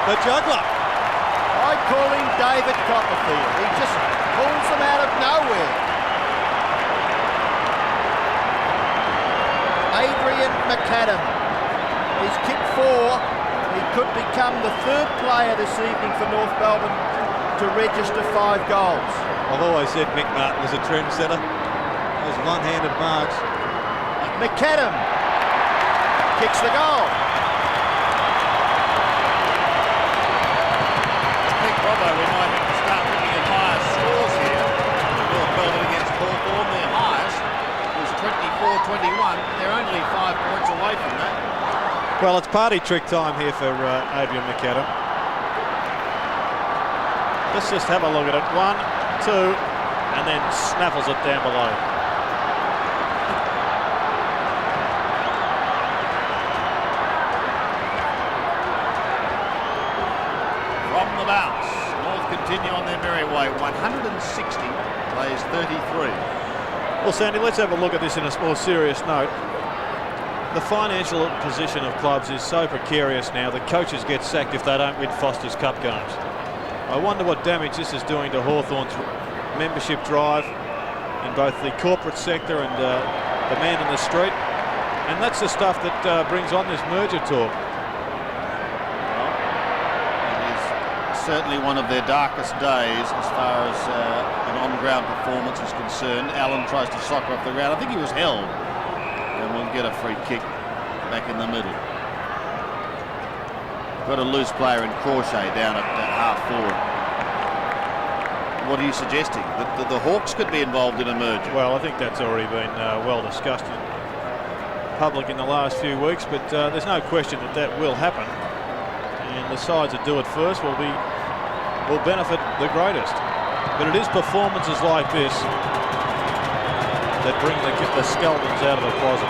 Speaker 2: The juggler.
Speaker 3: I call him David Copperfield. He just pulls them out of nowhere. Adrian McAdam. He's kicked 4. He could become the 3rd player this evening for North Melbourne to register 5 goals.
Speaker 2: I've always said Mick Martin was a trendsetter. Those one-handed marks.
Speaker 3: McAdam kicks the goal.
Speaker 1: I think, Robbo, we might have to start looking at higher scores here. North Melbourne against Hawthorn, their highest was 24-21. They're only 5 points away from that.
Speaker 2: Well, it's party trick time here for Adrian McAdam. Let's just have a look at it. 1, 2, and then snaffles it down below.
Speaker 1: From the bounce, North continue on their merry way. 160 plays 33.
Speaker 2: Well, Sandy, let's have a look at this in a more serious note. The financial position of clubs is so precarious now that coaches get sacked if they don't win Foster's Cup games. I wonder what damage this is doing to Hawthorn's membership drive in both the corporate sector and the man in the street. And that's the stuff that brings on this merger talk.
Speaker 1: Well, it is certainly one of their darkest days as far as an on-ground performance is concerned. Allen tries to soccer off the ground. I think he was held. And we'll get a free kick back in the middle. Got a loose player in Crochet down at half forward. What are you suggesting? That the Hawks could be involved in a merger?
Speaker 2: Well, I think that's already been well discussed in public in the last few weeks, but there's no question that that will happen. And the sides that do it first will benefit the greatest. But it is performances like this that bring the skeletons out of the closet.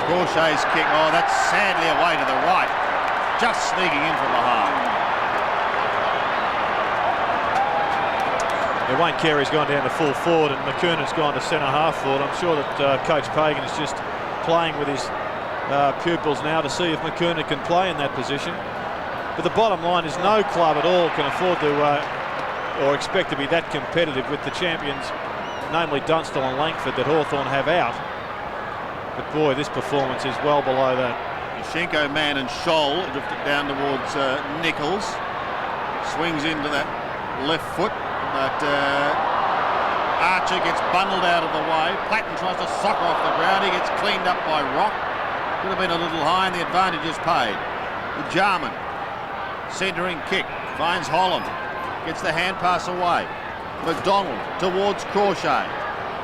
Speaker 1: Crochet's kick, oh, that's sadly away to the right. Just sneaking in from behind.
Speaker 2: Wayne Carey's gone down to full forward and McKernan's gone to centre half forward. I'm sure that Coach Pagan is just playing with his pupils now to see if McKernan can play in that position. But the bottom line is no club at all can afford to or expect to be that competitive with the champions, namely Dunstall and Langford, that Hawthorn have out. But boy, this performance is well below that.
Speaker 1: Schenko, Mann and Scholl drifted down towards Nichols. Swings into that left foot, but Archer gets bundled out of the way. Platten tries to soccer off the ground. He gets cleaned up by Rock. Could have been a little high and the advantage is paid. The Jarman, centering kick, finds Holland. Gets the hand pass away. McDonald towards Crochet.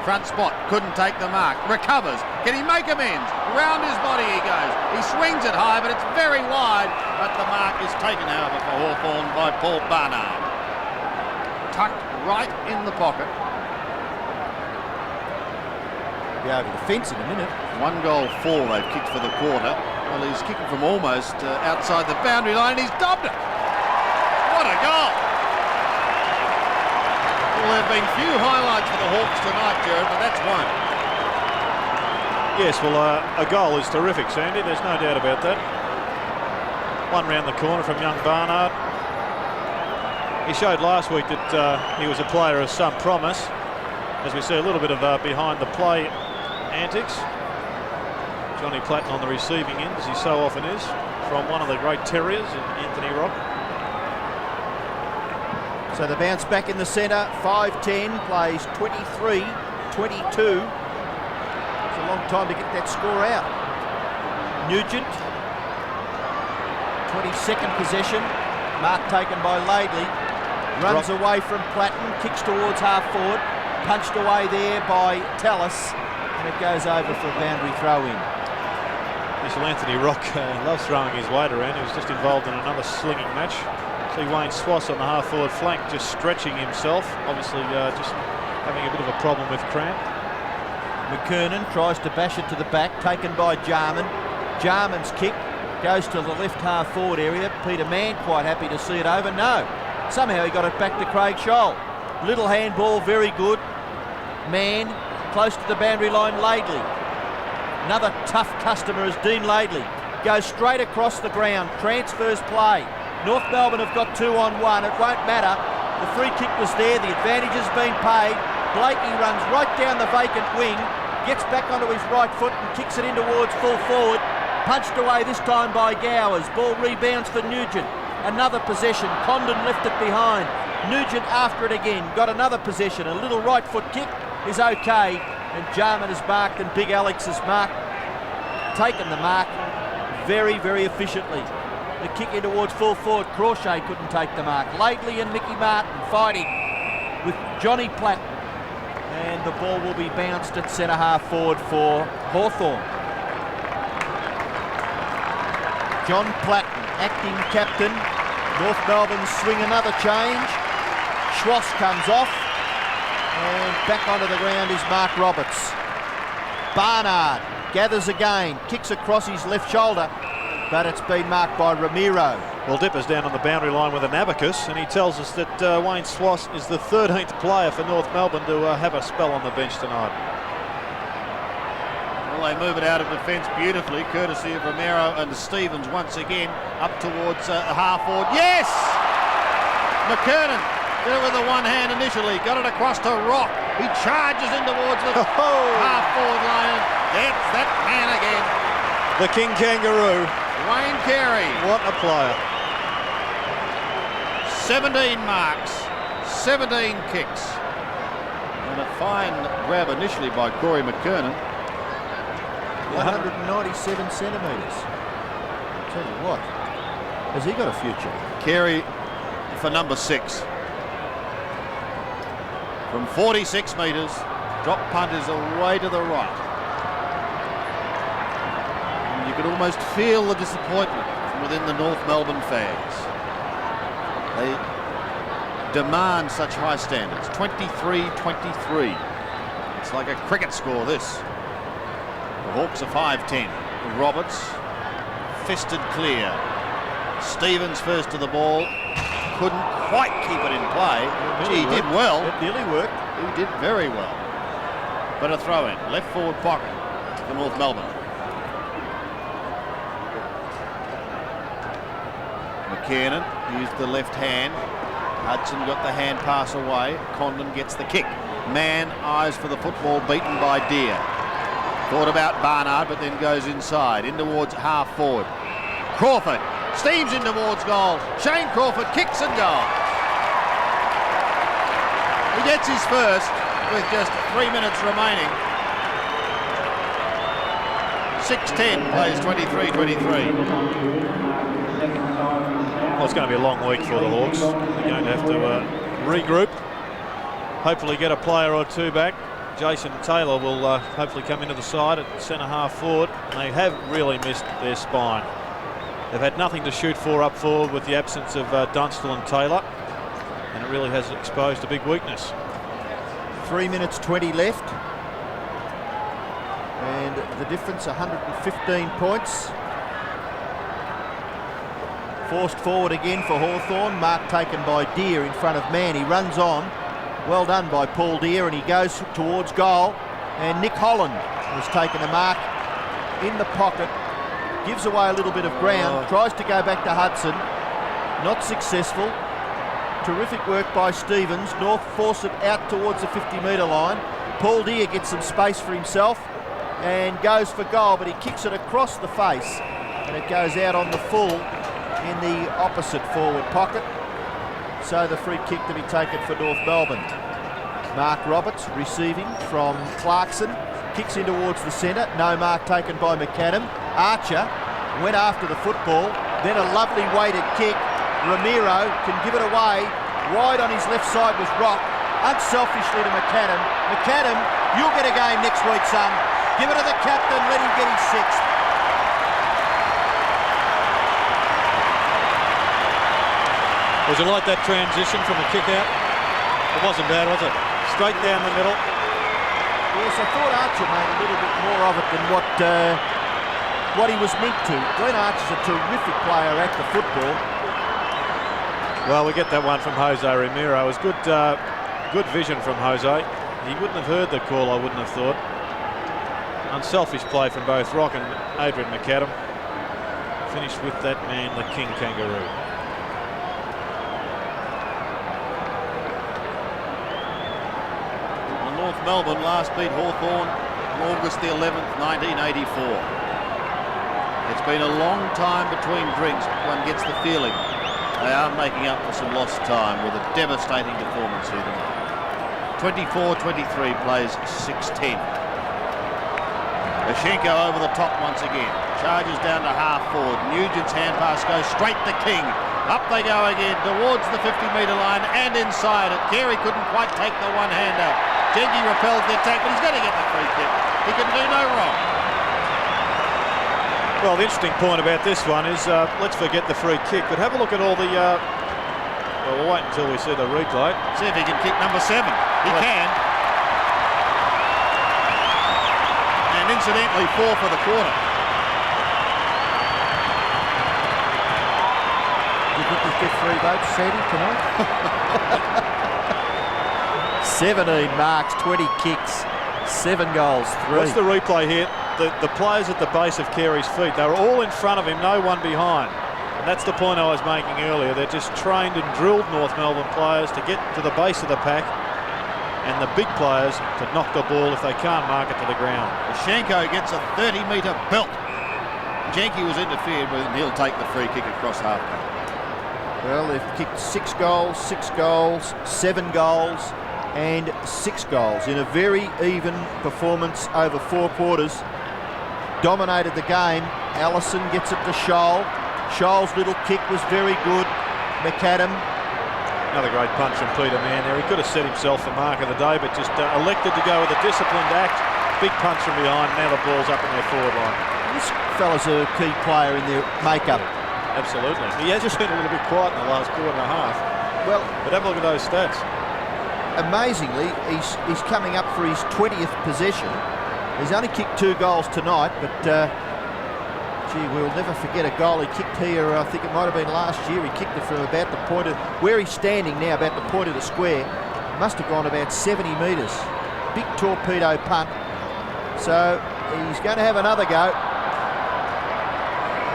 Speaker 1: Front spot, couldn't take the mark. Recovers. Can he make amends? Round his body he goes. He swings it high, but it's very wide. But the mark is taken, however, for Hawthorn by Paul Barnard. Tucked right in the pocket.
Speaker 3: Be over the fence in a minute.
Speaker 1: 1 goal 4 they've kicked for the quarter. Well, he's kicking from almost outside the boundary line and he's dobbed it. What a goal! Well, there have been few highlights for the Hawks tonight, Jared, but that's one.
Speaker 2: Yes, well, a goal is terrific, Sandy. There's no doubt about that. One round the corner from young Barnard. He showed last week that he was a player of some promise. As we see a little bit of behind the play antics. Johnny Platten on the receiving end, as he so often is, from one of the great terriers in Anthony Rock.
Speaker 3: So the bounce back in the centre, 5-10, plays 23-22. It's a long time to get that score out. Nugent, 22nd possession, mark taken by Laidley. Runs away from Platten, kicks towards half forward, punched away there by Tallis, and it goes over for a boundary throw in.
Speaker 2: Mr. Anthony Rock loves throwing his weight around. He was just involved in another slinging match. See Wayne Swass on the half forward flank just stretching himself, obviously just having a bit of a problem with cramp.
Speaker 3: McKernan tries to bash it to the back, taken by Jarman. Jarman's kick goes to the left half forward area. Peter Mann quite happy to see it over. No, somehow he got it back to Craig Scholl. Little handball, very good. Mann close to the boundary line, Laidley. Another tough customer is Dean Laidley. Goes straight across the ground, transfers play. North Melbourne have got 2-on-1. It won't matter. The free kick was there. The advantage has been paid. Blakey runs right down the vacant wing, gets back onto his right foot and kicks it in towards full forward. Punched away this time by Gowers. Ball rebounds for Nugent. Another possession. Condon left it behind. Nugent after it again. Got another possession. A little right foot kick is okay. And Jarman is marked and Big Alex is marked. taken the mark very, very efficiently. The kick in towards full forward. Crawshay couldn't take the mark. Laidley and Mickey Martin fighting with Johnny Platt. And the ball will be bounced at centre half forward for Hawthorn. John Platten, acting captain. North Melbourne swing another change. Schwass comes off. And back onto the ground is Mark Roberts. Barnard gathers again, kicks across his left shoulder, but it's been marked by Ramiro.
Speaker 2: Well, Dipper's down on the boundary line with an abacus, and he tells us that Wayne Schwass is the 13th player for North Melbourne to have a spell on the bench tonight.
Speaker 1: Well, they move it out of defence beautifully, courtesy of Romero and Stevens once again up towards half forward. Yes! McKernan did it with the one hand initially, got it across to Rock. He charges in towards the half forward line. That's that man again.
Speaker 2: The King Kangaroo.
Speaker 1: Wayne Carey.
Speaker 2: What a player.
Speaker 1: 17 marks, 17 kicks. And a fine grab initially by Corey McKernan.
Speaker 3: 197 centimetres. Tell you what, has he got a future?
Speaker 1: Carey for number 6. From 46 metres, drop punt is away to the right. And you could almost feel the disappointment from within the North Melbourne fans. They demand such high standards. 23-23. It's like a cricket score, this. The Hawks are 5-10. Roberts, fisted clear. Stevens first to the ball. Couldn't quite keep it in play. He did well.
Speaker 3: It nearly worked.
Speaker 1: He did very well. But a throw in. Left forward pocket for North Melbourne. McKernan used the left hand. Hudson got the hand pass away. Condon gets the kick. Man eyes for the football, beaten by Deere. Thought about Barnard, but then goes inside. In towards half forward. Crawford steams in towards goal. Shane Crawford kicks and goal. He gets his first with just 3 minutes remaining. 6-10 plays 23-23.
Speaker 2: Well, it's going to be a long week for the Hawks. They're going to have to regroup. Hopefully get a player or two back. Jason Taylor will hopefully come into the side at centre half forward. They have really missed their spine. They've had nothing to shoot for up forward with the absence of Dunstall and Taylor, and it really has exposed a big weakness.
Speaker 3: 3 minutes 20 left, and the difference 115 points. Forced forward again for Hawthorn. Mark taken by Deere in front of man. He runs on. Well done by Paul Deere, and he goes towards goal. And Nick Holland has taken a mark in the pocket. Gives away a little bit of ground. Tries to go back to Hudson. Not successful. Terrific work by Stevens. North force it out towards the 50-metre line. Paul Deere gets some space for himself and goes for goal, but he kicks it across the face, and it goes out on the full in the opposite forward pocket. So the free kick to be taken for North Melbourne. Mark Roberts receiving from Clarkson. Kicks in towards the centre. No mark taken by McAdam. Archer went after the football. Then a lovely weighted kick. Ramiro can give it away. Wide on his left side was Rock. Unselfishly to McAdam. McAdam, you'll get a game next week, son. Give it to the captain. Let him get his 6th.
Speaker 2: Was it like that transition from a kick out? It wasn't bad, was it? Straight down the middle.
Speaker 3: Yes, I thought Archer made a little bit more of it than what he was meant to. Glenn Archer's a terrific player at the football.
Speaker 2: Well, we get that one from Jose Ramiro. It was good vision from Jose. He wouldn't have heard the call, I wouldn't have thought. Unselfish play from both Rock and Adrian McAdam. Finished with that man, the King Kangaroo.
Speaker 1: North Melbourne last beat Hawthorn on August the 11th, 1984. It's been a long time between drinks, but one gets the feeling they are making up for some lost time with a devastating performance here tonight. 24-23 plays 6-10. Ashenko over the top once again. Charges down to half forward. Nugent's hand pass goes straight to King. Up they go again towards the 50-metre line and inside it. Carey couldn't quite take the one-hander. Jenky repels the attack, but he's going to get the free kick. He can do no wrong.
Speaker 2: Well, the interesting point about this one is, let's forget the free kick, but have a look at all the... well, we'll wait until we see the replay.
Speaker 1: See if he can kick number 7. He can. And incidentally, 4 for the quarter.
Speaker 3: Do you think he'll get 3 votes, Sandy, tonight? 17 marks, 20 kicks, 7 goals, 3.
Speaker 2: What's the replay here? The players at the base of Carey's feet, they were all in front of him, no one behind. And that's the point I was making earlier. They're just trained and drilled North Melbourne players to get to the base of the pack, and the big players to knock the ball if they can't mark it to the ground.
Speaker 1: Ashenko gets a 30-metre belt. Jenky was interfered with, and he'll take the free kick across half-back.
Speaker 3: Well, they've kicked 6 goals, 6 goals, 7 goals and 6 goals in a very even performance over 4 quarters. Dominated the game. Allison gets it to Scholl. Scholl's little kick was very good. McAdam.
Speaker 2: Another great punch from Peter Mann there. He could have set himself the mark of the day, but just elected to go with a disciplined act. Big punch from behind. Now the ball's up in their forward line.
Speaker 3: This fella's a key player in their makeup.
Speaker 2: Absolutely. He has just been a little bit quiet in the last quarter and a half.
Speaker 3: Well,
Speaker 2: but have a look at those stats.
Speaker 3: Amazingly, he's coming up for his 20th possession. He's only kicked 2 goals tonight, but gee, we'll never forget a goal he kicked here. I think it might have been last year. He kicked it from about the point of where he's standing now, about the point of the square. Must have gone about 70 metres. Big torpedo punt. So he's going to have another go.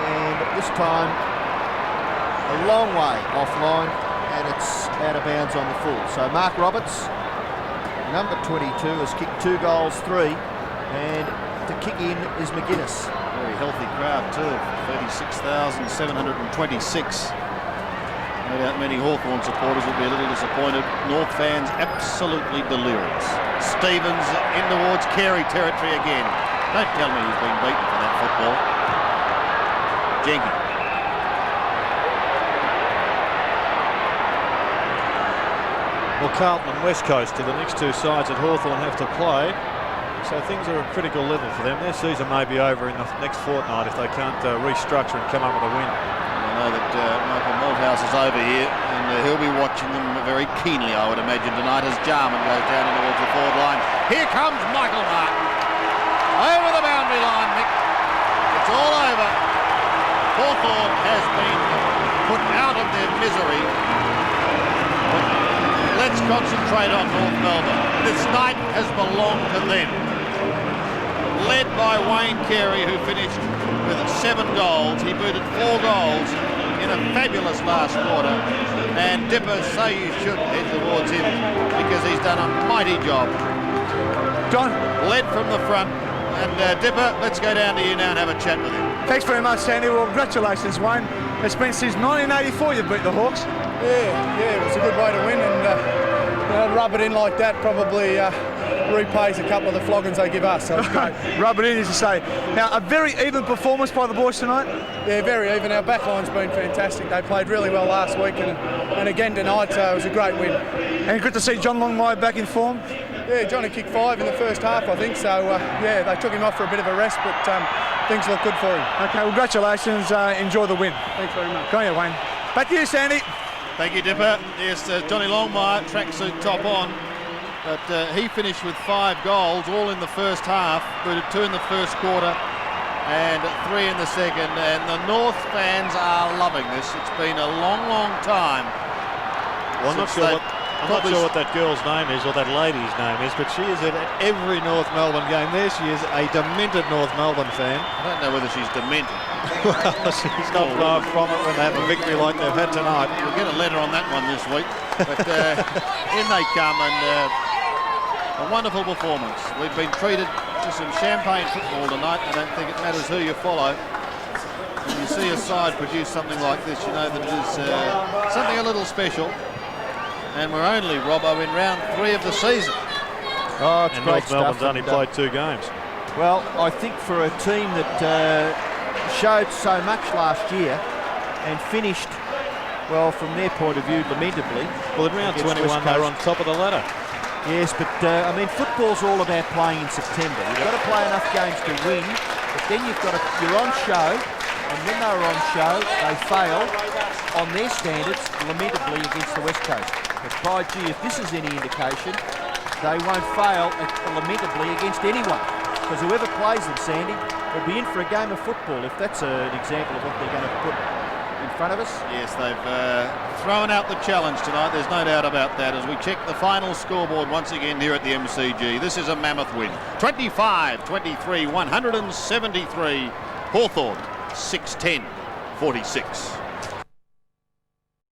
Speaker 3: And this time, a long way offline, and it's out of bounds on the full. So Mark Roberts, number 22, has kicked 2 goals, 3. And to kick in is McGuinness.
Speaker 1: Very healthy crowd too, 36,726. No doubt many Hawthorn supporters will be a little disappointed. North fans absolutely delirious. Stevens in towards Carey territory again. Don't tell me he's been beaten for that football. Jenky.
Speaker 2: Well, Carlton and West Coast are the next 2 sides that Hawthorn have to play. So things are a critical level for them. Their season may be over in the next fortnight if they can't restructure and come up with a win.
Speaker 1: I know that Michael Malthouse is over here, and he'll be watching them very keenly, I would imagine, tonight as Jarman goes down in towards the forward line. Here comes Michael Martin. Over the boundary line, Mick. It's all over. Hawthorn has been put out of their misery. Let's concentrate on North Melbourne. This night has belonged to them. Led by Wayne Carey, who finished with 7 goals. He booted 4 goals in a fabulous last quarter. And Dipper, say you should head towards him because he's done a mighty job.
Speaker 4: John.
Speaker 1: Led from the front. And Dipper, let's go down to you now and have a chat with him.
Speaker 4: Thanks very much, Sandy. Well, congratulations, Wayne. It's been since 1984 you've beat the Hawks.
Speaker 5: Yeah, it was a good way to win, and rub it in like that probably repays a couple of the floggings they give us, so it's great.
Speaker 4: Rub it in, as you say. Now, a very even performance by the boys tonight?
Speaker 5: Yeah, very even. Our backline's been fantastic. They played really well last week and again tonight, so it was a great win.
Speaker 4: And good to see John Longmire back in form?
Speaker 5: Yeah, Johnny kicked 5 in the first half, I think, so yeah, they took him off for a bit of a rest, but things look good for him.
Speaker 4: Okay, well, congratulations. Enjoy the win.
Speaker 5: Thanks very much.
Speaker 4: Go on, Wayne. Back to you, Sandy.
Speaker 1: Thank you, Dipper. Yes, Johnny Longmire, tracksuit top on. But he finished with 5 goals, all in the first half. Booted 2 in the first quarter and 3 in the second. And the North fans are loving this. It's been a long, long time.
Speaker 2: Well, I'm not sure what that girl's name is, or that lady's name is, but she is at every North Melbourne game. There she is, a demented North Melbourne fan.
Speaker 1: I don't know whether she's demented.
Speaker 2: Well, she's not far from it when they have a victory like they've had tonight.
Speaker 1: We'll get a letter on that one this week. But in they come, and a wonderful performance. We've been treated to some champagne football tonight. I don't think it matters who you follow. When you see a side produce something like this, you know that it is something a little special. And we're only, Robbo, in round 3 of the season.
Speaker 3: Oh, it's
Speaker 2: and
Speaker 3: great
Speaker 2: North Melbourne's
Speaker 3: stuff.
Speaker 2: only played 2 games.
Speaker 3: Well, I think for a team that showed so much last year and finished, well, from their point of view, lamentably.
Speaker 2: Well, in round 21, they were on top of the ladder.
Speaker 3: Yes, but I mean, football's all about playing in September. You've got to play enough games to win, but then you're on show, and when they were on show, they failed on their standards lamentably against the West Coast. But by gee, if this is any indication, they won't fail lamentably against anyone. Because whoever plays them, Sandy, will be in for a game of football, if that's an example of what they're going to put in front of us.
Speaker 1: Yes, they've thrown out the challenge tonight. There's no doubt about that. As we check the final scoreboard once again here at the MCG, this is a mammoth win. 25-23, 173. Hawthorn, 6-10, 46.